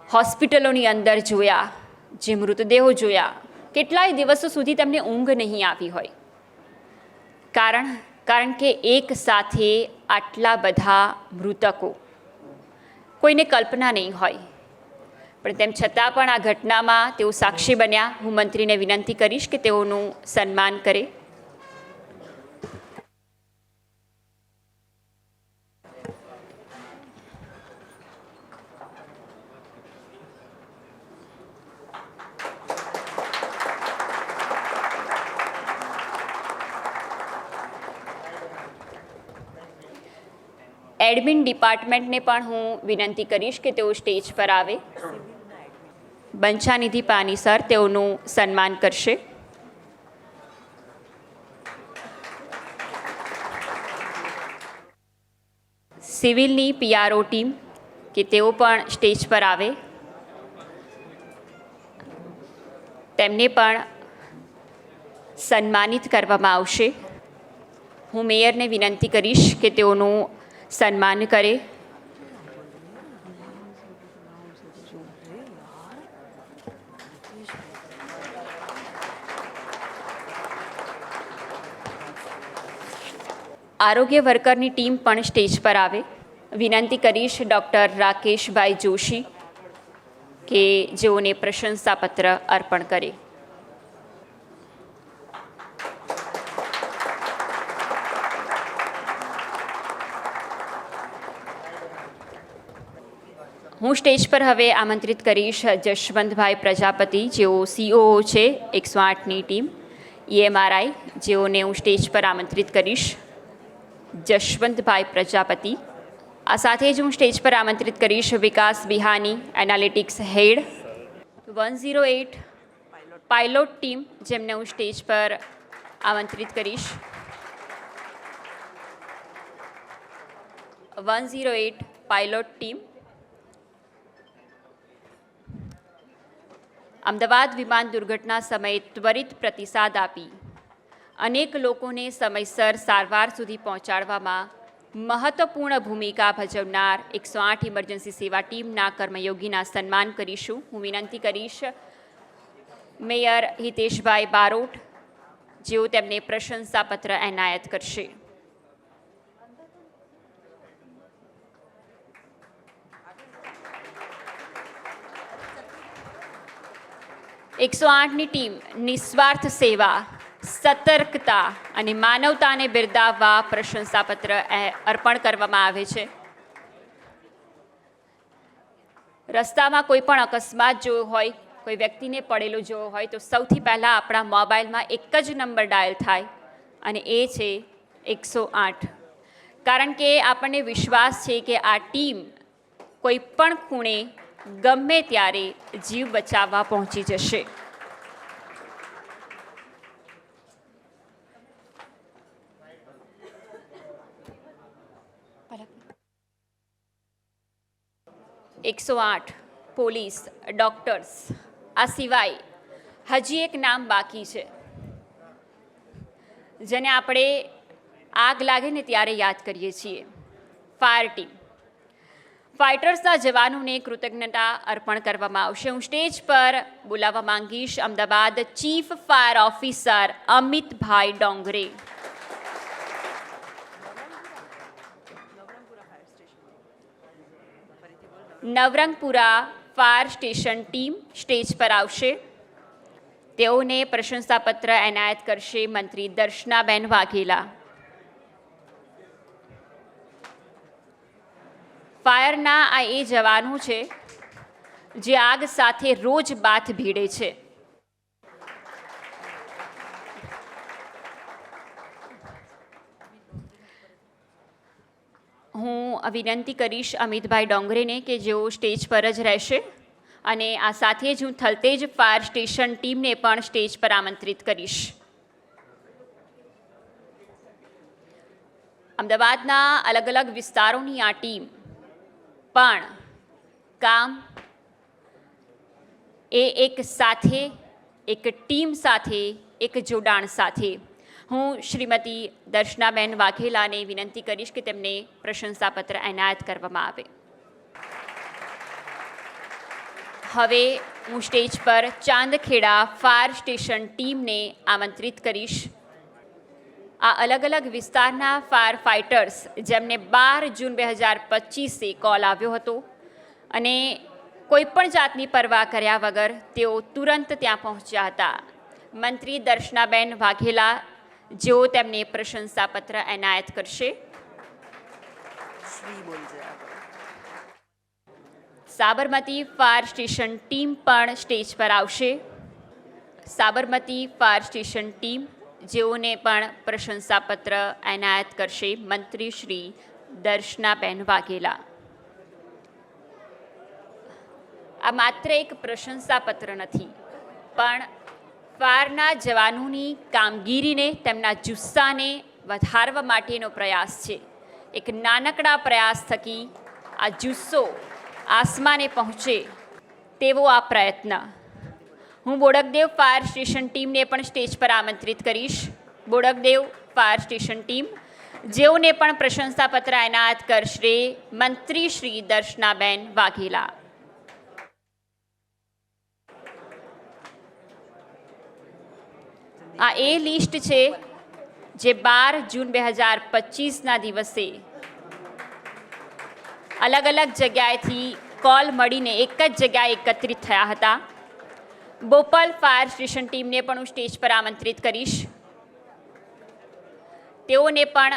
હોસ્પિટલોની અંદર જોયા, જે મૃતદેહો જોયા, કેટલાય દિવસો સુધી તેમને ઊંઘ નહીં આવી હોય. કારણ કે એક સાથે આટલા બધા મૃતકો કોઈને કલ્પના નહીં હોય. પણ તેમ છતાં પણ આ ઘટનામાં તેઓ સાક્ષી બન્યા. હું મંત્રીને વિનંતી કરીશ કે તેઓનું સન્માન કરે. એડમિન ડિપાર્ટમેન્ટને પણ હું વિનંતી કરીશ કે તેઓ સ્ટેજ પર આવે. બંછાનિધિ પાની સર તેઓનું સન્માન કરશે. સિવિલની PRO ટીમ કે તેઓ પણ સ્ટેજ પર આવે. તેમને પણ સન્માનિત કરવામાં આવશે. હું મેયરને વિનંતી કરીશ કે તેઓનું સન્માન કરે. આરોગ્ય વર્કરની ટીમ પણ સ્ટેજ પર આવે. વિનંતી કરીશ ડૉક્ટર રાકેશભાઈ જોશી કે જેઓને પ્રશંસાપત્ર અર્પણ કરે. હું સ્ટેજ પર હવે આમંત્રિત કરીશ જશવંતભાઈ પ્રજાપતિ, જેઓ COO છે 108ની ટીમ EMRI, જેઓને હું સ્ટેજ પર આમંત્રિત કરીશ. જશવંતભાઈ પ્રજાપતિ. આ સાથે જ હું સ્ટેજ પર આમંત્રિત કરીશ વિકાસ બિહાની, એનાલિટિક્સ હેડ 108 પાયલોટ ટીમ, જેમને હું સ્ટેજ પર આમંત્રિત કરીશ. 108 પાયલોટ ટીમ. અમદાવાદ વિમાન દુર્ઘટના સમયે ત્વરિત પ્રતિસાદ આપી અનેક લોકોને સમયસર સારવાર સુધી પહોંચાડવામાં મહત્વપૂર્ણ ભૂમિકા ભજવનાર 108 ઇમરજન્સી સેવા ટીમના કર્મયોગીના સન્માન કરીશું. હું વિનંતી કરીશ મેયર હિતેશભાઈ બારોટ, જેઓ તેમને પ્રશંસાપત્ર એનાયત કરશે. એકસો આઠની ટીમ નિસ્વાર્થ સેવા, સતર્કતા અને માનવતાને બિરદાવવા પ્રશંસાપત્ર અર્પણ કરવામાં આવે છે. રસ્તામાં કોઈ પણ અકસ્માત જોયો હોય, કોઈ વ્યક્તિને પડેલો જોયો હોય તો સૌથી પહેલાં આપણા મોબાઈલમાં એક જ નંબર ડાયલ થાય અને એ છે 108. કારણ કે આપણને વિશ્વાસ છે કે આ ટીમ કોઈ પણ ખૂણે ગમે ત્યારે જીવ બચાવવા પહોંચી જશે. એકસો આઠ પોલીસ, ડૉક્ટર્સ, આ સિવાય હજી એક નામ બાકી છે જેને આપણે આગ લાગે ને ત્યારે યાદ કરીએ છીએ, ફાયર ટીમ. ફાઇટર્સના જવાનોને કૃતજ્ઞતા અર્પણ કરવામાં આવશે. હું સ્ટેજ પર બોલાવવા માંગીશ Ahmedabad chief fire officer Amitbhai Dongre. Navrangpura fire station team stage પર આવશે. તેઓને પ્રશંસાપત્ર એનાયત કરશે મંત્રી દર્શનાબેન વાઘેલા. ફાયરના આ એ જવાનો છે જે આગ સાથે રોજ બાથ ભીડે છે. હું વિનંતી કરીશ અમિતભાઈ ડોંગરેને કે જેઓ સ્ટેજ પર જ રહેશે અને આ સાથે જ હું થલતેજ ફાયર સ્ટેશન ટીમને પણ સ્ટેજ પર આમંત્રિત કરીશ. અમદાવાદના અલગ અલગ વિસ્તારોની આ ટીમ પણ કામ એ એક સાથે, એક ટીમ સાથે, એક જોડાણ સાથે. હું શ્રીમતી દર્શનાબેન વાઘેલાને વિનંતી કરીશ કે તેમને પ્રશંસાપત્ર એનાયત કરવામાં આવે. હવે હું સ્ટેજ પર ચાંદખેડા ફાયર સ્ટેશન ટીમને આમંત્રિત કરીશ. આ અલગ અલગ વિસ્તારના ફાયર ફાઇટર્સ જેમને 12 જૂન 2025 કોલ આવ્યો હતો અને કોઈપણ જાતની પરવા કર્યા વગર તેઓ તુરંત ત્યાં પહોંચ્યા હતા. મંત્રી દર્શનાબેન વાઘેલા જેઓ તેમને પ્રશંસાપત્ર એનાયત કરશે. સાબરમતી ફાયર સ્ટેશન ટીમ પણ સ્ટેજ પર આવશે. સાબરમતી ફાયર સ્ટેશન ટીમ જેઓને પણ પ્રશંસાપત્ર એનાયત કરશે મંત્રી શ્રી દર્શનાબેન વાઘેલા. આ માત્ર એક પ્રશંસાપત્ર નથી, પણ ફાયરના જવાનોની કામગીરીને, તેમના જુસ્સાને વધારવા માટેનો પ્રયાસ છે. એક નાનકડા પ્રયાસ થકી આ જુસ્સો આસમાને પહોંચે તેવો આ પ્રયત્ન. હું બોડકદેવ ફાયર સ્ટેશન ટીમને પણ સ્ટેજ પર આમંત્રિત કરીશ. બોડકદેવ ફાયર સ્ટેશન ટીમ જેઓને પણ પ્રશંસાપત્ર એનાયત કરશે મંત્રી શ્રી દર્શનાબેન વાઘેલા. આ એ લિસ્ટ છે જે 12 જૂન 2025ના દિવસે અલગ અલગ જગ્યાએથી કોલ મળીને એક જ જગ્યાએ એકત્રિત થયા હતા. બોપલ ફાયર સ્ટેશન ટીમને પણ હું સ્ટેજ પર આમંત્રિત કરીશ. તેઓને પણ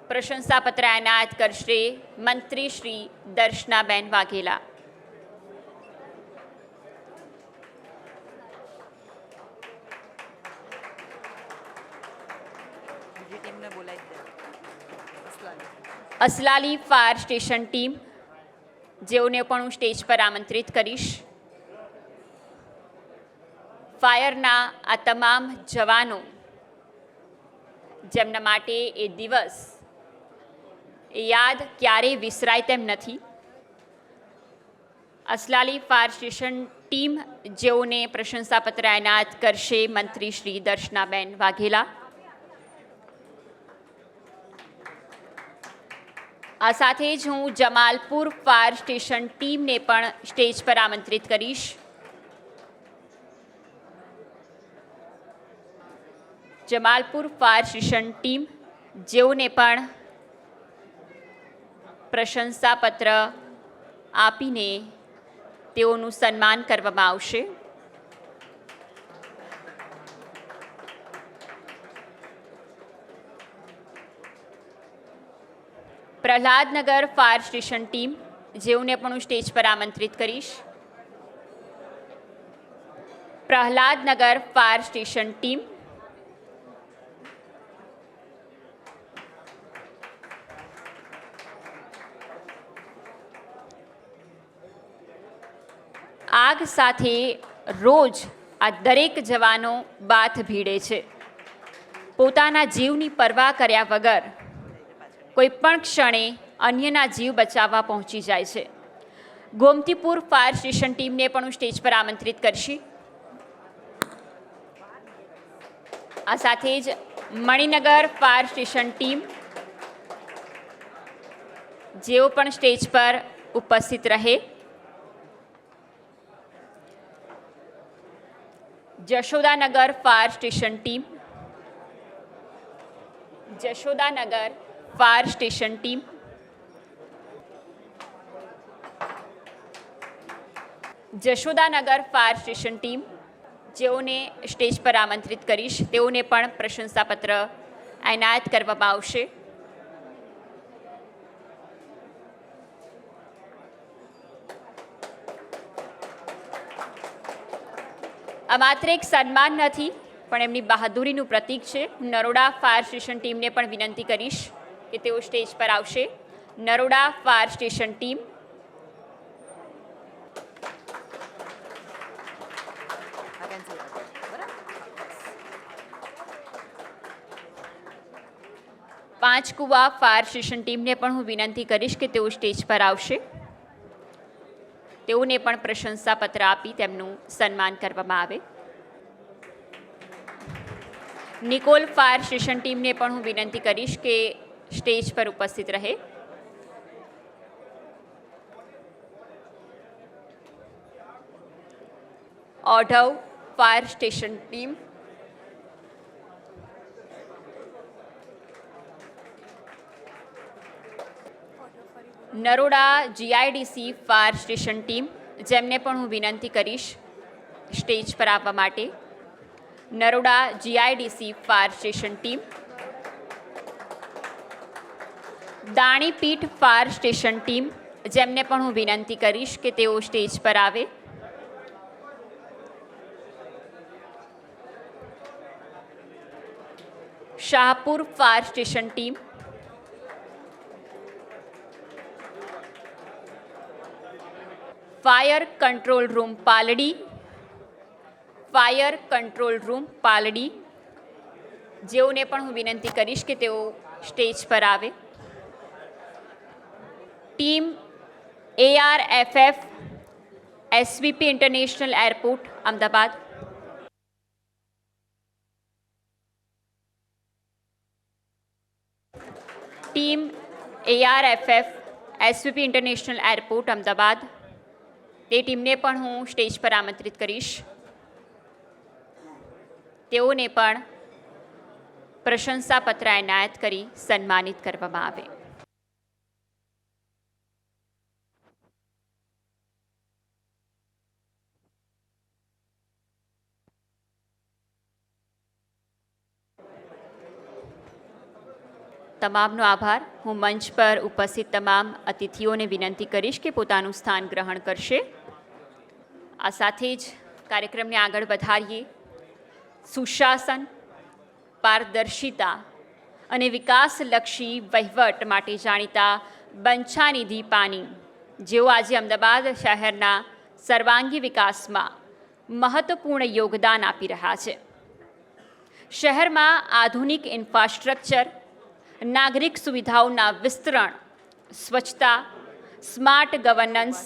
પ્રશંસાપત્ર એનાયત કરશે મંત્રી Shri Darshanaben Vaghela. Aslali fire station team જેઓને પણ હું સ્ટેજ પર આમંત્રિત કરીશ. ફાયરના આ તમામ જવાનો જેમના માટે એ દિવસ એ યાદ ક્યારેય વિસરાય તેમ નથી. અસલાલી ફાયર સ્ટેશન ટીમ જેઓને પ્રશંસાપત્ર એનાયત કરશે મંત્રી શ્રી દર્શનાબેન વાઘેલા. આ સાથે જ હું જમાલપુર ફાયર સ્ટેશન ટીમને પણ સ્ટેજ પર આમંત્રિત કરીશ. જમાલપુર ફાયર સ્ટેશન ટીમ જેઓને પણ પ્રશંસાપત્ર આપીને તેઓનું સન્માન કરવામાં આવશે. પ્રહલાદનગર ફાયર સ્ટેશન ટીમ જેઓને પણ હું સ્ટેજ પર આમંત્રિત કરીશ. પ્રહલાદનગર ફાયર સ્ટેશન ટીમ આગ સાથે રોજ આ દરેક જવાનો બાથ ભીડે છે. પોતાના જીવની પરવા કર્યા વગર કોઈ પણ ક્ષણે અન્યના જીવ બચાવવા પહોંચી જાય છે. ગોમતીપુર ફાયર સ્ટેશન ટીમને પણ હું સ્ટેજ પર આમંત્રિત કરશી. આ સાથે જ મણિનગર ફાયર સ્ટેશન ટીમ જેઓ પણ સ્ટેજ પર ઉપસ્થિત રહે. Jashodanagar fire station team Jashodanagar fire station team Jashodanagar fire station team જેઓને સ્ટેજ પર આમંત્રિત કરીશ તેઓને પણ પ્રશંસાપત્ર એનાયત કરવામાં આવશે. આ માત્ર એક સન્માન નથી પણ એમની બહાદુરીનું પ્રતીક છે. હું નરોડા ફાયર સ્ટેશન ટીમને પણ વિનંતી કરીશ કે તેઓ સ્ટેજ પર આવશે. Naroda fire station team, Panchkuva fire station ટીમને પણ હું વિનંતી કરીશ કે તેઓ સ્ટેજ પર આવશે. તેઓને પણ પ્રશંસાપત્ર આપી તેમનું સન્માન કરવામાં આવે. નિકોલ ફાયર સ્ટેશન ટીમને પણ હું વિનંતી કરીશ કે સ્ટેજ પર ઉપસ્થિત રહે. Odhav fire station team, Naroda GIDC fire station team, જેમને પણ હું વિનંતી કરીશ સ્ટેજ પર આવવા માટે. Naroda GIDC fire station team, Danapith fire station team, જેમને પણ હું વિનંતી કરીશ કે તેઓ સ્ટેજ પર આવે. Shahpur fire station team, fire control room Paldi, fire control room Paldi, જેઓને પણ હું વિનંતી કરીશ કે તેઓ સ્ટેજ પર આવે. Team ARFF SVP international airport Ahmedabad, team ARFF SVP international airport Ahmedabad, તે ટીમને પણ હું સ્ટેજ પર આમંત્રિત કરીશ. તેઓને પણ પ્રશંસાપત્ર એનાયત કરી સન્માનિત કરવામાં આવે. તમામનો આભાર. હું મંચ પર ઉપસ્થિત તમામ અતિથિઓને વિનંતી કરીશ કે પોતાનું સ્થાન ગ્રહણ કરશે. આ સાથે જ કાર્યક્રમને આગળ વધારીએ. સુશાસન, પારદર્શિતા અને વિકાસલક્ષી વહીવટ માટે જાણીતા બંછાનિધિ પાની, જેઓ આજે અમદાવાદ શહેરના સર્વાંગી વિકાસમાં મહત્વપૂર્ણ યોગદાન આપી રહ્યા છે. શહેરમાં આધુનિક ઇન્ફ્રાસ્ટ્રક્ચર, નાગરિક સુવિધાઓના વિસ્તરણ, સ્વચ્છતા, સ્માર્ટ ગવર્નન્સ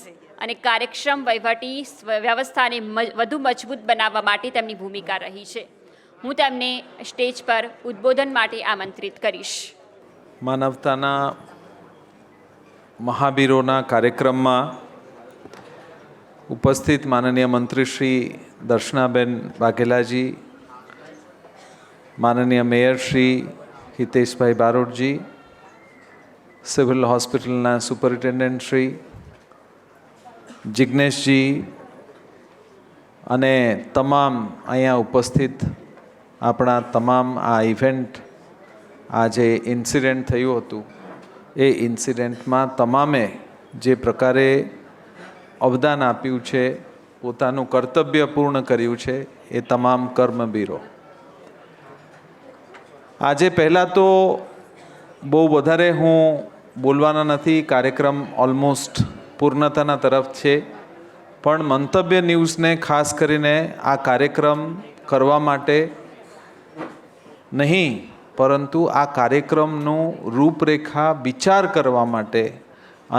અને કાર્યક્ષમ વહીવટી વ્યવસ્થાને વધુ મજબૂત બનાવવા માટે તેમની ભૂમિકા રહી છે. હું તેમને સ્ટેજ પર ઉદ્બોધન માટે આમંત્રિત કરીશ. માનવતાના મહાવીરોના કાર્યક્રમમાં ઉપસ્થિત માનનીય મંત્રી શ્રી દર્શનાબેન વાઘેલાજી, માનનીય મેયર શ્રી હિતેશભાઈ બારોટજી, સિવિલ હોસ્પિટલના સુપરિન્ટેન્ડન્ટ શ્રી જિગ્નેશજી અને તમામ અહીંયા ઉપસ્થિત આપણા તમામ આ ઇવેન્ટ, આ જે ઇન્સિડન્ટ થયું હતું એ ઇન્સિડન્ટમાં તમામે જે પ્રકારે અવદાન આપ્યું છે, પોતાનું કર્તવ્ય પૂર્ણ કર્યું છે, એ તમામ કર્મવીરો. આજે પહેલાં તો બહુ વધારે હું બોલવાના નથી, કાર્યક્રમ ઓલમોસ્ટ પૂર્ણતાના તરફ છે, પણ મંતવ્ય ન્યૂઝને ખાસ કરીને આ કાર્યક્રમ કરવા માટે નહીં, પરંતુ આ કાર્યક્રમનું રૂપરેખા વિચાર કરવા માટે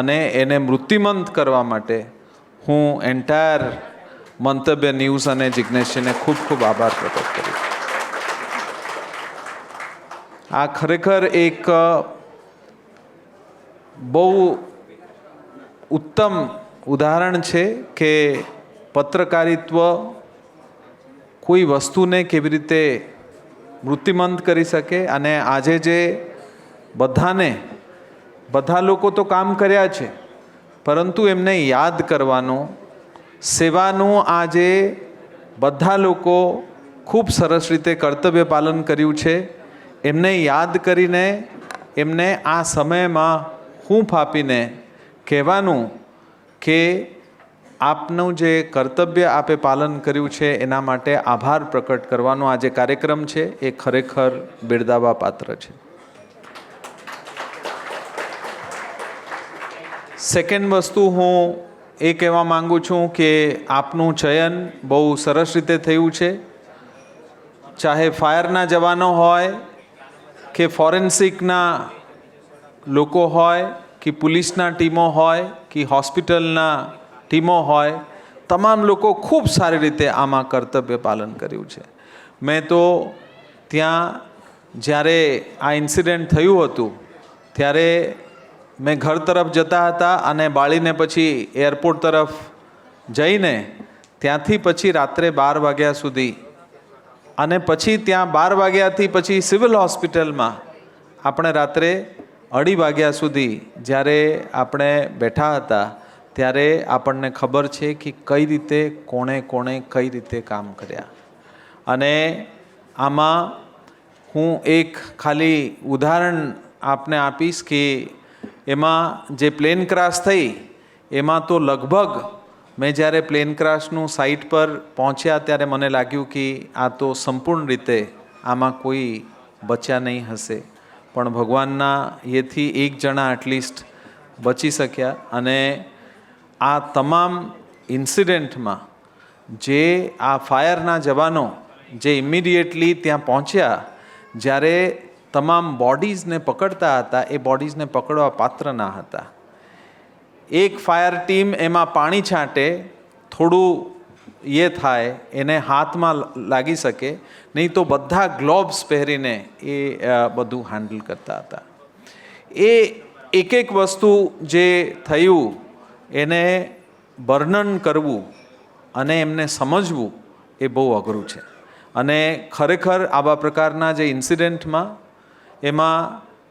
અને એને મૂર્તિમંત કરવા માટે હું એન્ટાયર મંતવ્ય ન્યૂઝ અને જિજ્ઞેશજીને ખૂબ ખૂબ આભાર પ્રકટ કરું. આ ખરેખર એક બહુ ઉત્તમ ઉદાહરણ છે કે પત્રકારિત્વ કોઈ વસ્તુને કેવી રીતે મૂર્તિમંત કરી શકે. અને આજે જે બધા લોકો તો કામ કર્યા છે, પરંતુ એમને યાદ કરવાનું, સેવાનું આજે બધા લોકો ખૂબ સરસ રીતે કર્તવ્ય પાલન કર્યું છે. એમને યાદ કરીને એમને આ સમયમાં હૂંફ આપીને કહેવાનું કે આપનું જે કર્તવ્ય આપે પાલન કર્યું છે એના માટે આભાર પ્રકટ કરવાનો આ જે કાર્યક્રમ છે એ ખરેખર બિરદાવવા પાત્ર છે. સેકન્ડ વસ્તુ હું એ કહેવા માગું છું કે આપનું ચયન બહુ સરસ રીતે થયું છે. ચાહે ફાયરના જવાનો હોય કે ફોરેન્સિકના લોકો હોય કે પોલીસના ટીમો હોય કે હોસ્પિટલના ટીમો હોય, તમામ લોકો ખૂબ સારી રીતે આમાં કર્તવ્ય પાલન કર્યું છે. મેં તો ત્યાં જ્યારે આ ઇન્સિડન્ટ થયું હતું ત્યારે મેં ઘર તરફ જતા હતા અને બાળીને પછી એરપોર્ટ તરફ જઈને ત્યાંથી પછી રાત્રે 12 વાગ્યા સુધી અને પછી ત્યાં 12 વાગ્યાથી પછી સિવિલ હોસ્પિટલમાં આપણે રાત્રે 2:30 વાગ્યા સુધી જ્યારે આપણે બેઠા હતા ત્યારે આપણને ખબર છે કે કઈ રીતે કોણે કઈ રીતે કામ કર્યા. અને આમાં હું એક ખાલી ઉદાહરણ આપને આપીશ કે એમાં જે પ્લેન ક્રાશ થઈ એમાં તો લગભગ મેં જ્યારે પ્લેન ક્રાશનું સાઇટ પર પહોંચ્યા ત્યારે મને લાગ્યું કે આ તો સંપૂર્ણ રીતે આમાં કોઈ બચ્યા નહીં હશે, પણ ભગવાનના એથી એક જણા એટલીસ્ટ બચી શક્યા. અને આ તમામ ઇન્સિડન્ટમાં જે આ ફાયરના જવાનો જે ઇમિડિયેટલી ત્યાં પહોંચ્યા, જ્યારે તમામ બોડીઝને પકડતા હતા એ બોડીઝને પકડવા પાત્ર ના હતા. એક ફાયર ટીમ એમાં પાણી છાંટે, થોડું એ થાય, એને હાથમાં લાગી શકે, નહીં તો બધા ગ્લોવ્સ પહેરીને એ બધું હેન્ડલ કરતા હતા. એ એક વસ્તુ જે થયું એને વર્ણન કરવું અને એમને સમજવું એ બહુ અઘરું છે. અને ખરેખર આવા પ્રકારના જે ઇન્સિડન્ટમાં એમાં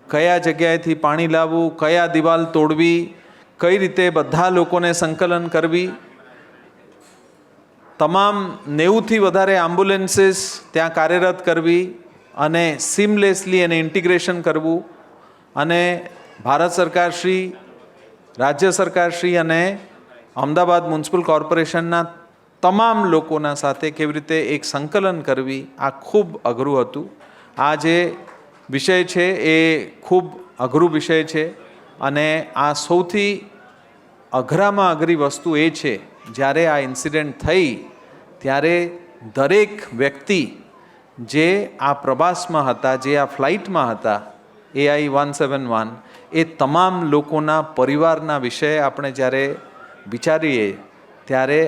કયા જગ્યાએથી પાણી લાવવું, કયા દિવાલ તોડવી, કઈ રીતે બધા લોકોને સંકલન કરવી, તમામ 90થી વધારે એમ્બ્યુલન્સીસ ત્યાં કાર્યરત કરવી અને સીમલેસલી એને ઇન્ટિગ્રેશન કરવું, અને ભારત સરકારશ્રી, રાજ્ય સરકારશ્રી અને અમદાવાદ મ્યુનિસિપલ કોર્પોરેશનના તમામ લોકોના સાથે કેવી રીતે એક સંકલન કરવી, આ ખૂબ અઘરું હતું. આ જે વિષય છે એ ખૂબ અઘરું વિષય છે. અને આ સૌથી અઘરામાં અઘરી વસ્તુ એ છે જ્યારે આ ઇન્સિડન્ટ થઈ ત્યારે દરેક વ્યક્તિ જે આ પ્રવાસમાં હતા, જે આ ફ્લાઇટમાં હતા AI-171, એ તમામ લોકોના પરિવારના વિશે આપણે જ્યારે વિચારીએ ત્યારે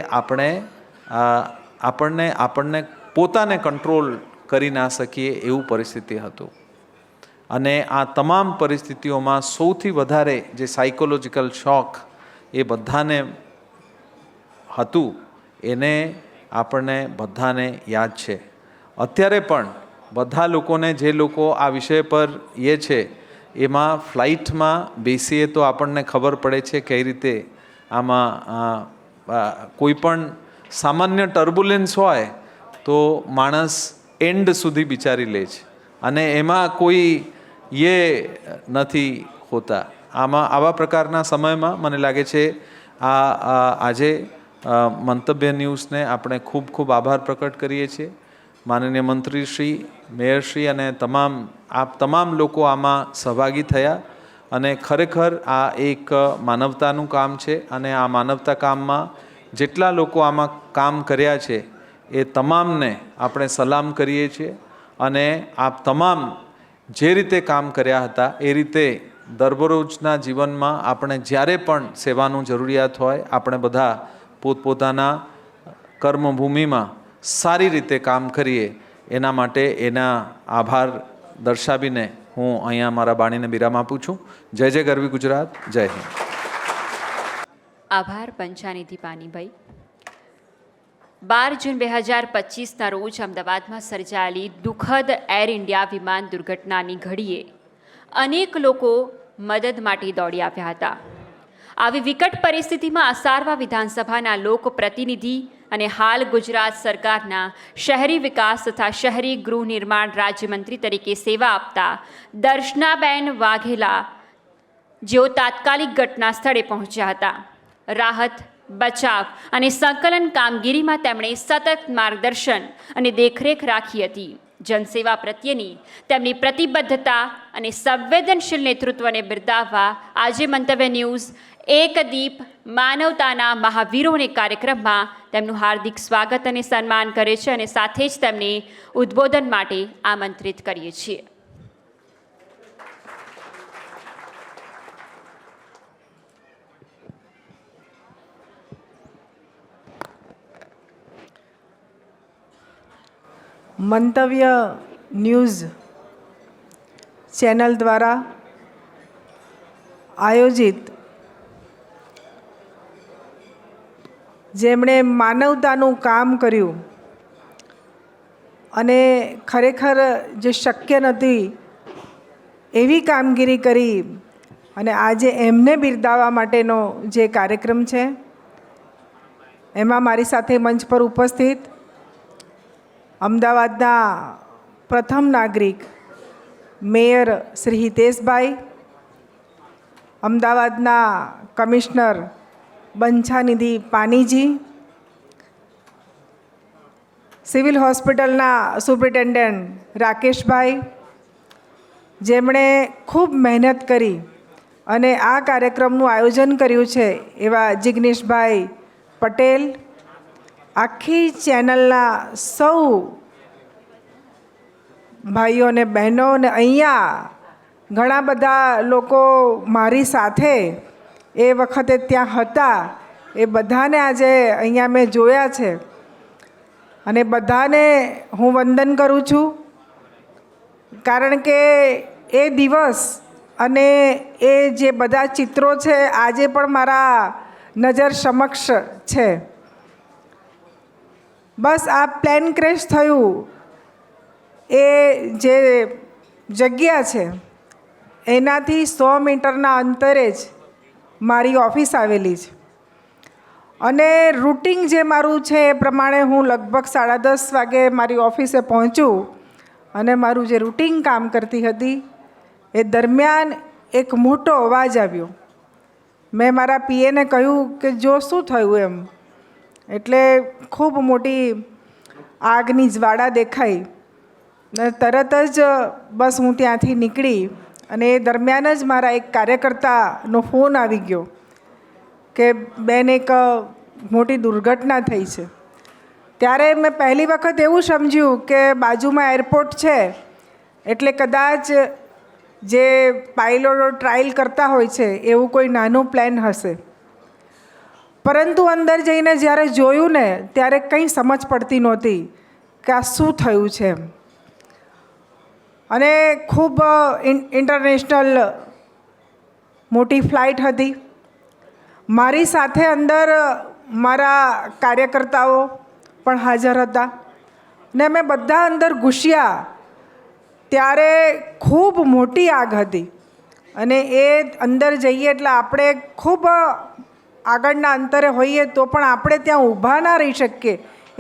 આપણને પોતાને કંટ્રોલ કરી ના શકીએ એવું પરિસ્થિતિ હતું. અને આ તમામ પરિસ્થિતિઓમાં સૌથી વધારે જે સાયકોલોજીકલ શોક એ બધાને હતું એને આપણને બધાને યાદ છે. અત્યારે પણ બધા લોકોને, જે લોકો આ વિષય પર એ છે, એમાં ફ્લાઇટમાં બેસીએ તો આપણને ખબર પડે છે કઈ રીતે આમાં કોઈ પણ સામાન્ય ટર્બ્યુલન્સ હોય તો માણસ એન્ડ સુધી વિચારી લે છે, અને એમાં કોઈ એ નથી હોતા. આવા પ્રકારના સમયમાં મને લાગે છે આજે મંતવ્ય ન્યૂઝને આપણે ખૂબ ખૂબ આભાર પ્રકટ કરીએ છીએ. માનનીય મંત્રીશ્રી, મેયરશ્રી અને તમામ લોકો આમાં સહભાગી થયા. અને ખરેખર આ એક માનવતાનું કામ છે, અને આ માનવતા કામમાં જેટલા લોકો આમાં કામ કર્યા છે એ તમામને આપણે સલામ કરીએ છીએ. અને આપ તમામ જે રીતે કામ કર્યા હતા એ રીતે દરરોજના જીવનમાં આપણે જ્યારે પણ સેવાનું જરૂરિયાત હોય આપણે બધા પોતપોતાના કર્મભૂમિમાં સારી રીતે કામ કરીએ, એના માટે એના આભાર દર્શાવીને હું અહીંયા મારા બાણીને વિરામ આપું છું. જય જય ગરવી ગુજરાત, જય હિન્દ. આભાર પંચાનિધિ પાનીભાઈ. 12 જૂન 2025ના રોજ અમદાવાદમાં સર્જાયેલી દુઃખદ એર ઇન્ડિયા વિમાન દુર્ઘટનાની ઘડીએ અનેક લોકો મદદ માટે દોડી આવ્યા હતા. આવી વિકટ પરિસ્થિતિમાં અસારવા વિધાનસભાના લોકપ્રતિનિધિ અને હાલ ગુજરાત સરકારના શહેરી વિકાસ તથા શહેરી ગૃહ નિર્માણ રાજ્યમંત્રી તરીકે સેવા આપતા દર્શનાબેન વાઘેલા, જેઓ તાત્કાલિક ઘટના સ્થળે પહોંચ્યા હતા. રાહત, બચાવ અને સંકલન કામગીરીમાં તેમણે સતત માર્ગદર્શન અને દેખરેખ રાખી હતી. જનસેવા પ્રત્યેની તેમની પ્રતિબદ્ધતા અને સંવેદનશીલ નેતૃત્વને બિરદાવવા આજે મંતવ્ય ન્યૂઝ એક દીપ માનવતાના મહાવીરોને કાર્યક્રમમાં તેમનું હાર્દિક સ્વાગત અને સન્માન કરે છે અને સાથે જ તેમને ઉદ્બોધન માટે આમંત્રિત કરીએ છીએ. મંતવ્ય ન્યૂઝ ચેનલ દ્વારા આયોજિત જેમણે માનવતાનું કામ કર્યું અને ખરેખર જે શક્ય નથી એવી કામગીરી કરી અને આજે એમને બિરદાવવા માટેનો જે કાર્યક્રમ છે એમાં મારી સાથે મંચ પર ઉપસ્થિત અમદાવાદના પ્રથમ નાગરિક મેયર શ્રી હિતેશભાઈ, અમદાવાદના કમિશનર બંછાનિધિ પાનીજી, સિવિલ હોસ્પિટલના સુપ્રિન્ટેન્ડન્ટ રાકેશભાઈ, જેમણે ખૂબ મહેનત કરી અને આ કાર્યક્રમનું આયોજન કર્યું છે એવા જિગ્નેશભાઈ પટેલ, આખી ચેનલના સૌ ભાઈઓ અને બહેનો, અને અહીંયા ઘણા બધા લોકો મારી સાથે એ વખતે ત્યાં હતા, એ બધાને આજે અહીંયા મેં જોયા છે અને બધાને હું વંદન કરું છું. કારણ કે એ દિવસ અને એ જે બધા ચિત્રો છે આજે પણ મારા નજર સમક્ષ છે. બસ આ પ્લેન ક્રેશ થયું એ જે જગ્યા છે એનાથી 100 મીટરના અંતરે જ મારી ઓફિસ આવેલી છે અને રૂટિન જે મારું છે એ પ્રમાણે હું લગભગ 10:30 વાગે મારી ઓફિસે પહોંચું અને મારું જે રૂટિન કામ કરતી હતી એ દરમિયાન એક મોટો અવાજ આવ્યો. મેં મારા પીએને કહ્યું કે જો શું થયું એમ, એટલે ખૂબ મોટી આગની જ્વાળા દેખાઈ ને તરત જ બસ હું ત્યાંથી નીકળી અને એ દરમિયાન જ મારા એક કાર્યકર્તાનો ફોન આવી ગયો કે બેન એક મોટી દુર્ઘટના થઈ છે. ત્યારે મેં પહેલી વખત એવું સમજ્યું કે બાજુમાં એરપોર્ટ છે એટલે કદાચ જે પાયલોટો ટ્રાયલ કરતા હોય છે એવું કોઈ નાનું પ્લેન હશે. પરંતુ અંદર જઈને જ્યારે જોયું ને ત્યારે કંઈ સમજ પડતી નહોતી કે આ શું થયું છે એમ. અને ખૂબ ઇન્ટરનેશનલ મોટી ફ્લાઇટ હતી. મારી સાથે અંદર મારા કાર્યકર્તાઓ પણ હાજર હતા ને અમે બધા અંદર ઘૂસ્યા ત્યારે ખૂબ મોટી આગ હતી અને એ અંદર જઈએ એટલે આપણે ખૂબ આગળના અંતરે હોઈએ તો પણ આપણે ત્યાં ઊભા ના રહી શકીએ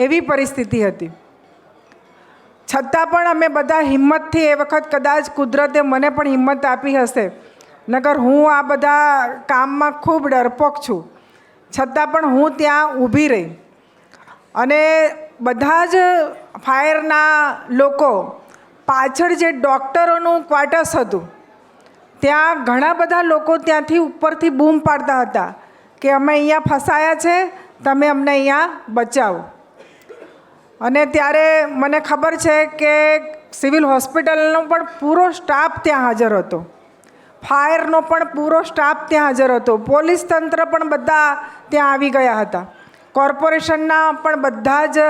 એવી પરિસ્થિતિ હતી. છતાં પણ અમે બધા હિંમતથી, એ વખત કદાચ કુદરતે મને પણ હિંમત આપી હશે, નકર હું આ બધા કામમાં ખૂબ ડરપોક છું, છતાં પણ હું ત્યાં ઊભી રહી અને બધા જ ફાયરના લોકો પાછળ જે ડૉક્ટરોનું ક્વાર્ટર્સ હતું ત્યાં ઘણા બધા લોકો ત્યાંથી ઉપરથી બૂમ પાડતા હતા કે અમે અહીંયા ફસાયા છે, તમે અમને અહીંયા બચાવો. અને ત્યારે મને ખબર છે કે સિવિલ હોસ્પિટલનો પણ પૂરો સ્ટાફ ત્યાં હાજર હતો, ફાયરનો પણ પૂરો સ્ટાફ ત્યાં હાજર હતો, પોલીસ તંત્ર પણ બધા ત્યાં આવી ગયા હતા, કોર્પોરેશનના પણ બધા જ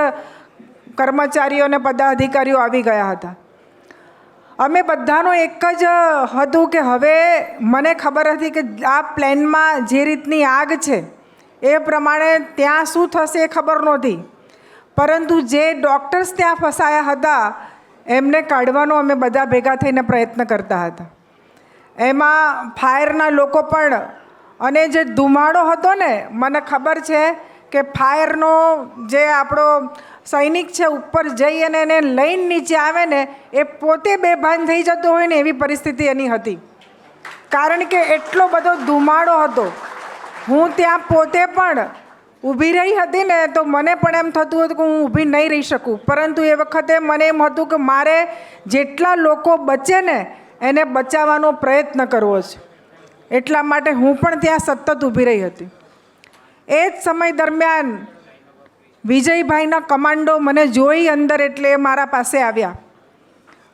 કર્મચારીઓ અને પદાધિકારીઓ આવી ગયા હતા. અમે બધાનો એક જ હતું કે હવે મને ખબર હતી કે આ પ્લેનમાં જે રીતની આગ છે એ પ્રમાણે ત્યાં શું થશે એ ખબર નહોતી, પરંતુ જે ડૉક્ટર્સ ત્યાં ફસાયા હતા એમને કાઢવાનો અમે બધા ભેગા થઈને પ્રયત્ન કરતા હતા. એમાં ફાયરના લોકો પણ, અને જે ધુમાડો હતો ને, મને ખબર છે કે ફાયરનો જે આપણો સૈનિક છે ઉપર જઈ અને એને લઈને નીચે આવે ને એ પોતે બેભાન થઈ જતો હોય ને એવી પરિસ્થિતિ એની હતી, કારણ કે એટલો બધો ધુમાડો હતો. હું ત્યાં પોતે પણ ઊભી રહી હતી ને તો મને પણ એમ થતું હતું કે હું ઊભી નહીં રહી શકું, પરંતુ એ વખતે મને એમ હતું કે મારે જેટલા લોકો બચે ને એને બચાવવાનો પ્રયત્ન કરવો છે. એટલા માટે હું પણ ત્યાં સતત ઊભી રહી હતી. એ જ સમય દરમિયાન વિજયભાઈના કમાન્ડો મને જોઈ અંદર એટલે એ મારા પાસે આવ્યા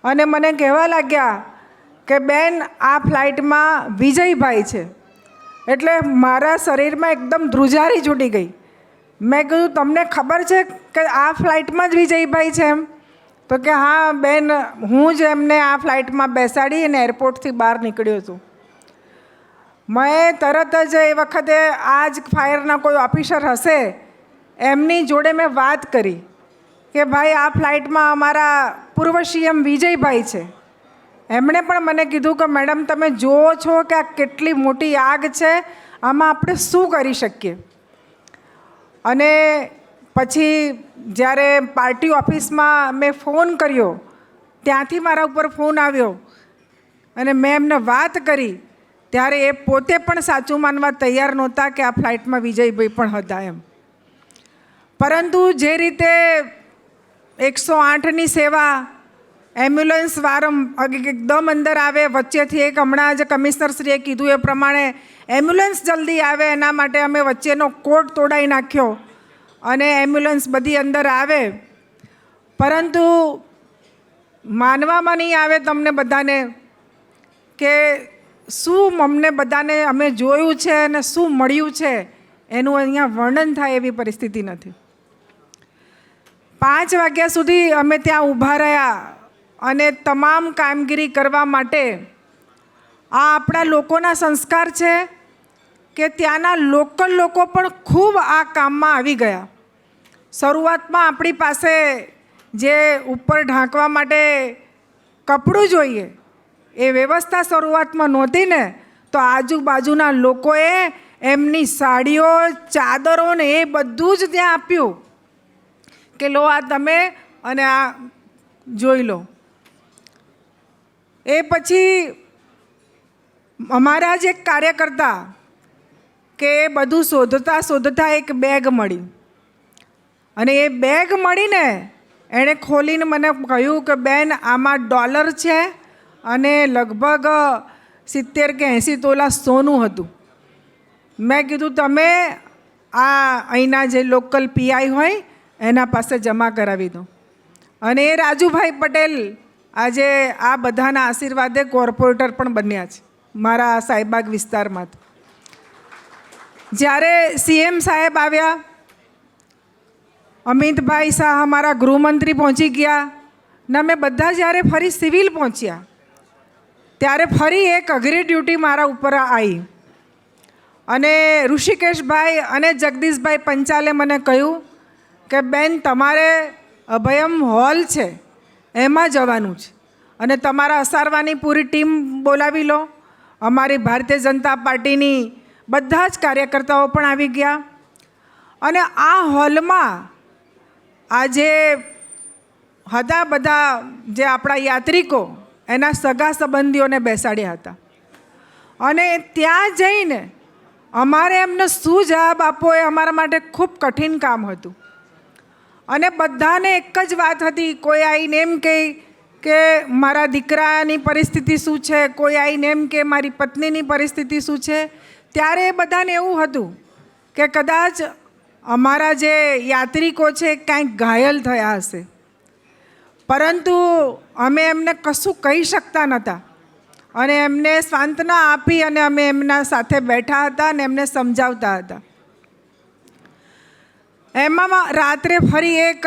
અને મને કહેવા લાગ્યા કે બેન, આ ફ્લાઇટમાં વિજયભાઈ છે. એટલે મારા શરીરમાં એકદમ ધ્રુજારી છૂટી ગઈ. મેં કીધું, તમને ખબર છે કે આ ફ્લાઇટમાં જ વિજયભાઈ છે એમ? તો કે હા બેન, હું જ એમને આ ફ્લાઇટમાં બેસાડી અને એરપોર્ટથી બહાર નીકળ્યો છું. મેં તરત જ એ વખતે આ જ ફાયરના કોઈ ઓફિસર હશે એમની જોડે મેં વાત કરી કે ભાઈ, આ ફ્લાઇટમાં અમારા પૂર્વ CM વિજયભાઈ છે. એમણે પણ મને કીધું કે મેડમ, તમે જુઓ છો કે આ કેટલી મોટી આગ છે, આમાં આપણે શું કરી શકીએ. અને પછી જ્યારે પાર્ટી ઓફિસમાં મેં ફોન કર્યો, ત્યાંથી મારા ઉપર ફોન આવ્યો અને મેં એમને વાત કરી, ત્યારે એ પોતે પણ સાચું માનવા તૈયાર નહોતા કે આ ફ્લાઇટમાં વિજયભાઈ પણ હતા એમ. પરંતુ જે રીતે 108ની સેવા, એમ્બ્યુલન્સ એકદમ અંદર આવે, વચ્ચેથી એક હમણાં જ કમિશનરશ્રીએ કીધું એ પ્રમાણે એમ્બ્યુલન્સ જલ્દી આવે, એના માટે અમે વચ્ચેનો કોડ તોડાવી નાખ્યો અને એમ્બ્યુલન્સ બધી અંદર આવે. પરંતુ માનવામાં નહીં આવે તમને બધાને કે શું અમને બધાને અમે જોયું છે અને શું મળ્યું છે એનું અહીંયા વર્ણન થાય એવી પરિસ્થિતિ નથી. 5 વાગ્યા સુધી અમે ત્યાં ઊભા રહ્યા અને તમામ કામગીરી કરવા માટે. આ આપણા લોકોના સંસ્કાર છે કે ત્યાંના લોકલ લોકો પણ ખૂબ આ કામમાં આવી ગયા. શરૂઆતમાં આપણી પાસે જે ઉપર ઢાંકવા માટે કપડું જોઈએ એ વ્યવસ્થા શરૂઆતમાં નહોતી ને, તો આજુબાજુના લોકોએ એમની સાડીઓ, ચાદરો ને એ બધું જ ત્યાં આપ્યું કે લો આ તમે અને આ જોઈ લો. એ પછી અમારા જ એક કાર્યકર્તા કે એ બધું શોધતા શોધતા એક બેગ મળી અને એ બેગ મળીને એણે ખોલીને મને કહ્યું કે બેન, આમાં ડોલર છે અને લગભગ 70 કે 80 તોલા સોનું હતું. મેં કીધું, તમે આ અહીંના જે લોકલ PI હોય એના પાસે જમા કરાવી દો. અને એ રાજુભાઈ પટેલ આજે આ બધાના આશીર્વાદે કોર્પોરેટર પણ બન્યા છે મારા સાહેબાગ વિસ્તારમાં. જ્યારે CM સાહેબ આવ્યા, અમિતભાઈ શાહ અમારા ગૃહમંત્રી પહોંચી ગયા ને અમે બધા જ્યારે ફરી સિવિલ પહોંચ્યા ત્યારે ફરી એક અઘરી ડ્યુટી મારા ઉપર આવી અને ઋષિકેશભાઈ અને જગદીશભાઈ પંચાલે મને કહ્યું કે બેન, તમારે અભયમ હોલ છે એમાં જવાનું છે અને તમારા અસારવાની પૂરી ટીમ બોલાવી લો. અમારી ભારતીય જનતા પાર્ટીની બધા જ કાર્યકર્તાઓ પણ આવી ગયા અને આ હોલમાં આજે હતા બધા જે આપણા યાત્રિકો, એના સગા સંબંધીઓને બેસાડ્યા હતા અને ત્યાં જઈને અમારે એમને શું જવાબ આપવો એ અમારા માટે ખૂબ કઠિન કામ હતું. અને બધાને એક જ વાત હતી, કોઈ આવીને એમ કહે કે મારા દીકરાની પરિસ્થિતિ શું છે, કોઈ આવીને એમ કે મારી પત્નીની પરિસ્થિતિ શું છે. ત્યારે એ બધાને એવું હતું કે કદાચ અમારા જે યાત્રિકો છે કાંઈક ઘાયલ થયા હશે, પરંતુ અમે એમને કશું કહી શકતા નહોતા અને એમને સાંત્વના આપી અને અમે એમના સાથે બેઠા હતા અને એમને સમજાવતા હતા. એમાં રાત્રે ફરી એક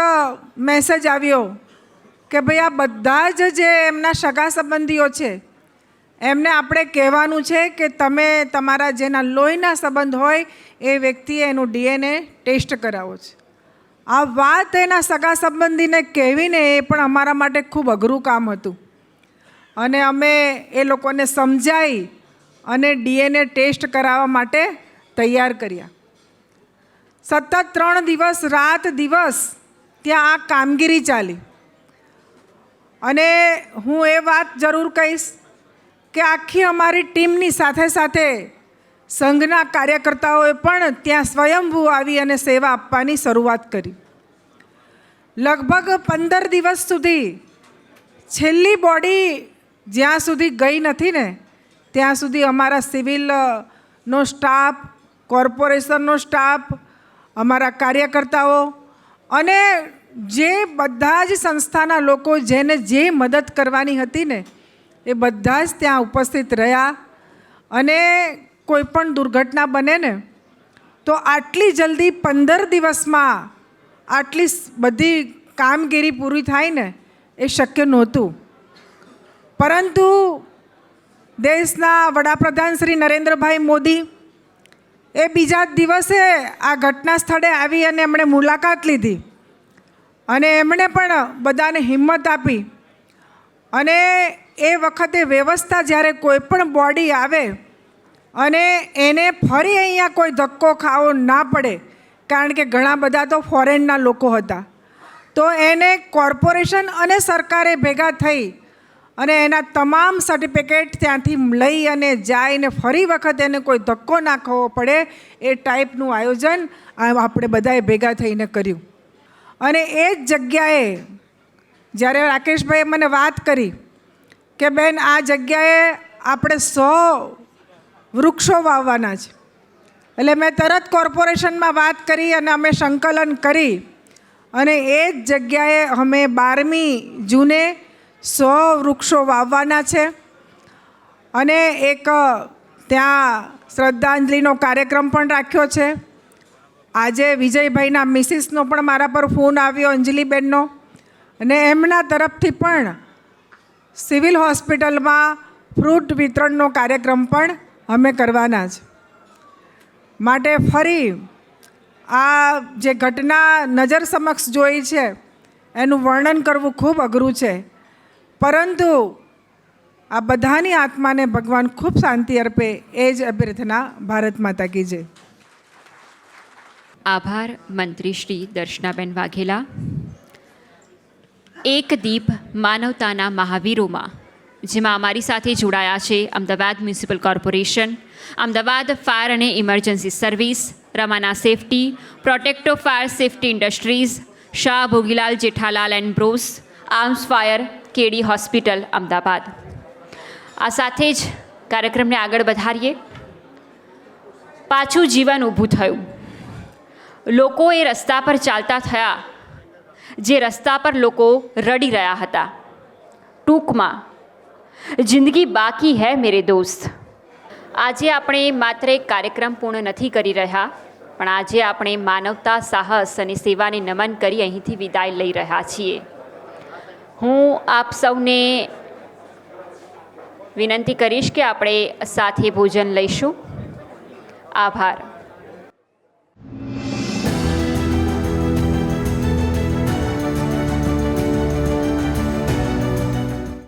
મેસેજ આવ્યો કે ભાઈ, આ બધા જ જે એમના સગા સંબંધીઓ છે એમને આપણે કહેવાનું છે કે તમે તમારા જેના લોહીના સંબંધ હોય એ વ્યક્તિએ એનું DNA ટેસ્ટ કરાવો છે. આ વાત એના સગા સંબંધીને કહેવીને એ પણ અમારા માટે ખૂબ અઘરું કામ હતું અને અમે એ લોકોને સમજાવી અને DNA ટેસ્ટ કરાવવા માટે તૈયાર કર્યા. સતત 3 દિવસ રાત દિવસ ત્યાં આ કામગીરી ચાલી. અને હું એ વાત જરૂર કહીશ કે આખી અમારી ટીમની સાથે સાથે સંઘના કાર્યકર્તાઓએ પણ ત્યાં સ્વયંભૂ આવી અને સેવા આપવાની શરૂઆત કરી. લગભગ 15 દિવસ સુધી છેલ્લી બોડી જ્યાં સુધી ગઈ નથી ને ત્યાં સુધી અમારા સિવિલનો સ્ટાફ, કોર્પોરેશનનો સ્ટાફ, અમારા કાર્યકર્તાઓ અને જે બધા જ સંસ્થાના લોકો જેને જે મદદ કરવાની હતી ને એ બધા જ ત્યાં ઉપસ્થિત રહ્યા. અને કોઈ પણ દુર્ઘટના બને ને તો આટલી જલ્દી 15 દિવસમાં આટલી બધી કામગીરી પૂરી થાય ને એ શક્ય નહોતું. પરંતુ દેશના વડાપ્રધાન શ્રી નરેન્દ્રભાઈ મોદી એ બીજા જ દિવસે આ ઘટના સ્થળે આવી અને એમણે મુલાકાત લીધી અને એમણે પણ બધાને હિંમત આપી. અને એ વખતે વ્યવસ્થા જ્યારે કોઈ પણ બોડી આવે અને એને ફરી અહીંયા કોઈ ધક્કો ખાવો ના પડે, કારણ કે ઘણા બધા તો ફોરેનના લોકો હતા, તો એને કોર્પોરેશન અને સરકારે ભેગા થઈ અને એના તમામ સર્ટિફિકેટ ત્યાંથી લઈ અને જાય ને ફરી વખત એને કોઈ ધક્કો ના ખાવો પડે એ ટાઈપનું આયોજન આપણે બધાએ ભેગા થઈને કર્યું. અને એ જ જગ્યાએ જ્યારે રાકેશભાઈએ મને વાત કરી કે બેન આ જગ્યાએ આપણે 100 વૃક્ષો વાવવાના છે, એટલે મેં તરત કોર્પોરેશનમાં વાત કરી અને અમે સંકલન કરી અને એ જ જગ્યાએ અમે 12મી જૂને 100 વૃક્ષો વાવવાના છે. અને એક ત્યાં શ્રદ્ધાંજલિનો કાર્યક્રમ પણ રાખ્યો છે. આજે વિજયભાઈના મિસિસનો પણ મારા પર ફોન આવ્યો, અંજલિબેનનો, અને એમના તરફથી પણ સિવિલ હોસ્પિટલમાં ફ્રૂટ વિતરણનો કાર્યક્રમ પણ અમે કરવાના છે. માટે ફરી આ જે ઘટના નજર સમક્ષ જોઈ છે એનું વર્ણન કરવું ખૂબ અઘરું છે, પરંતુ આ બધાની આત્માને ભગવાન ખૂબ શાંતિ અર્પે એ જ અભ્યર્થના. ભારત માતા કી જય. આભાર મંત્રી શ્રી દર્શનાબેન વાઘેલા. એક દીપ માનવતાના મહાવીરોમાં, જેમાં અમારી સાથે જોડાયા છે Ahmedabad municipal corporation, Ahmedabad fire અને emergency service, Ramana safety, Protecto fire safety industries, Shah Bhogilal Jethalal and bros, arms fire, KD hospital, Ahmedabad. આ સાથે જ કાર્યક્રમને આગળ વધારીએ. પાછું જીવન ઊભું થયું. લોકો એ રસ્તા પર ચાલતા થયા જે રસ્તા પર લોકો રડી રહ્યા હતા. ટૂંકમાં જિંદગી બાકી હૈ મેરે દોસ્ત. આજે આપણે માત્ર એક કાર્યક્રમ પૂર્ણ નથી કરી રહ્યા, પણ આજે આપણે માનવતા, સાહસ અને સેવાને નમન કરી અહીંથી વિદાય લઈ રહ્યા છીએ. હું આપ સૌને વિનંતી કરીશ કે આપણે સાથે ભોજન લઈશું. આભાર.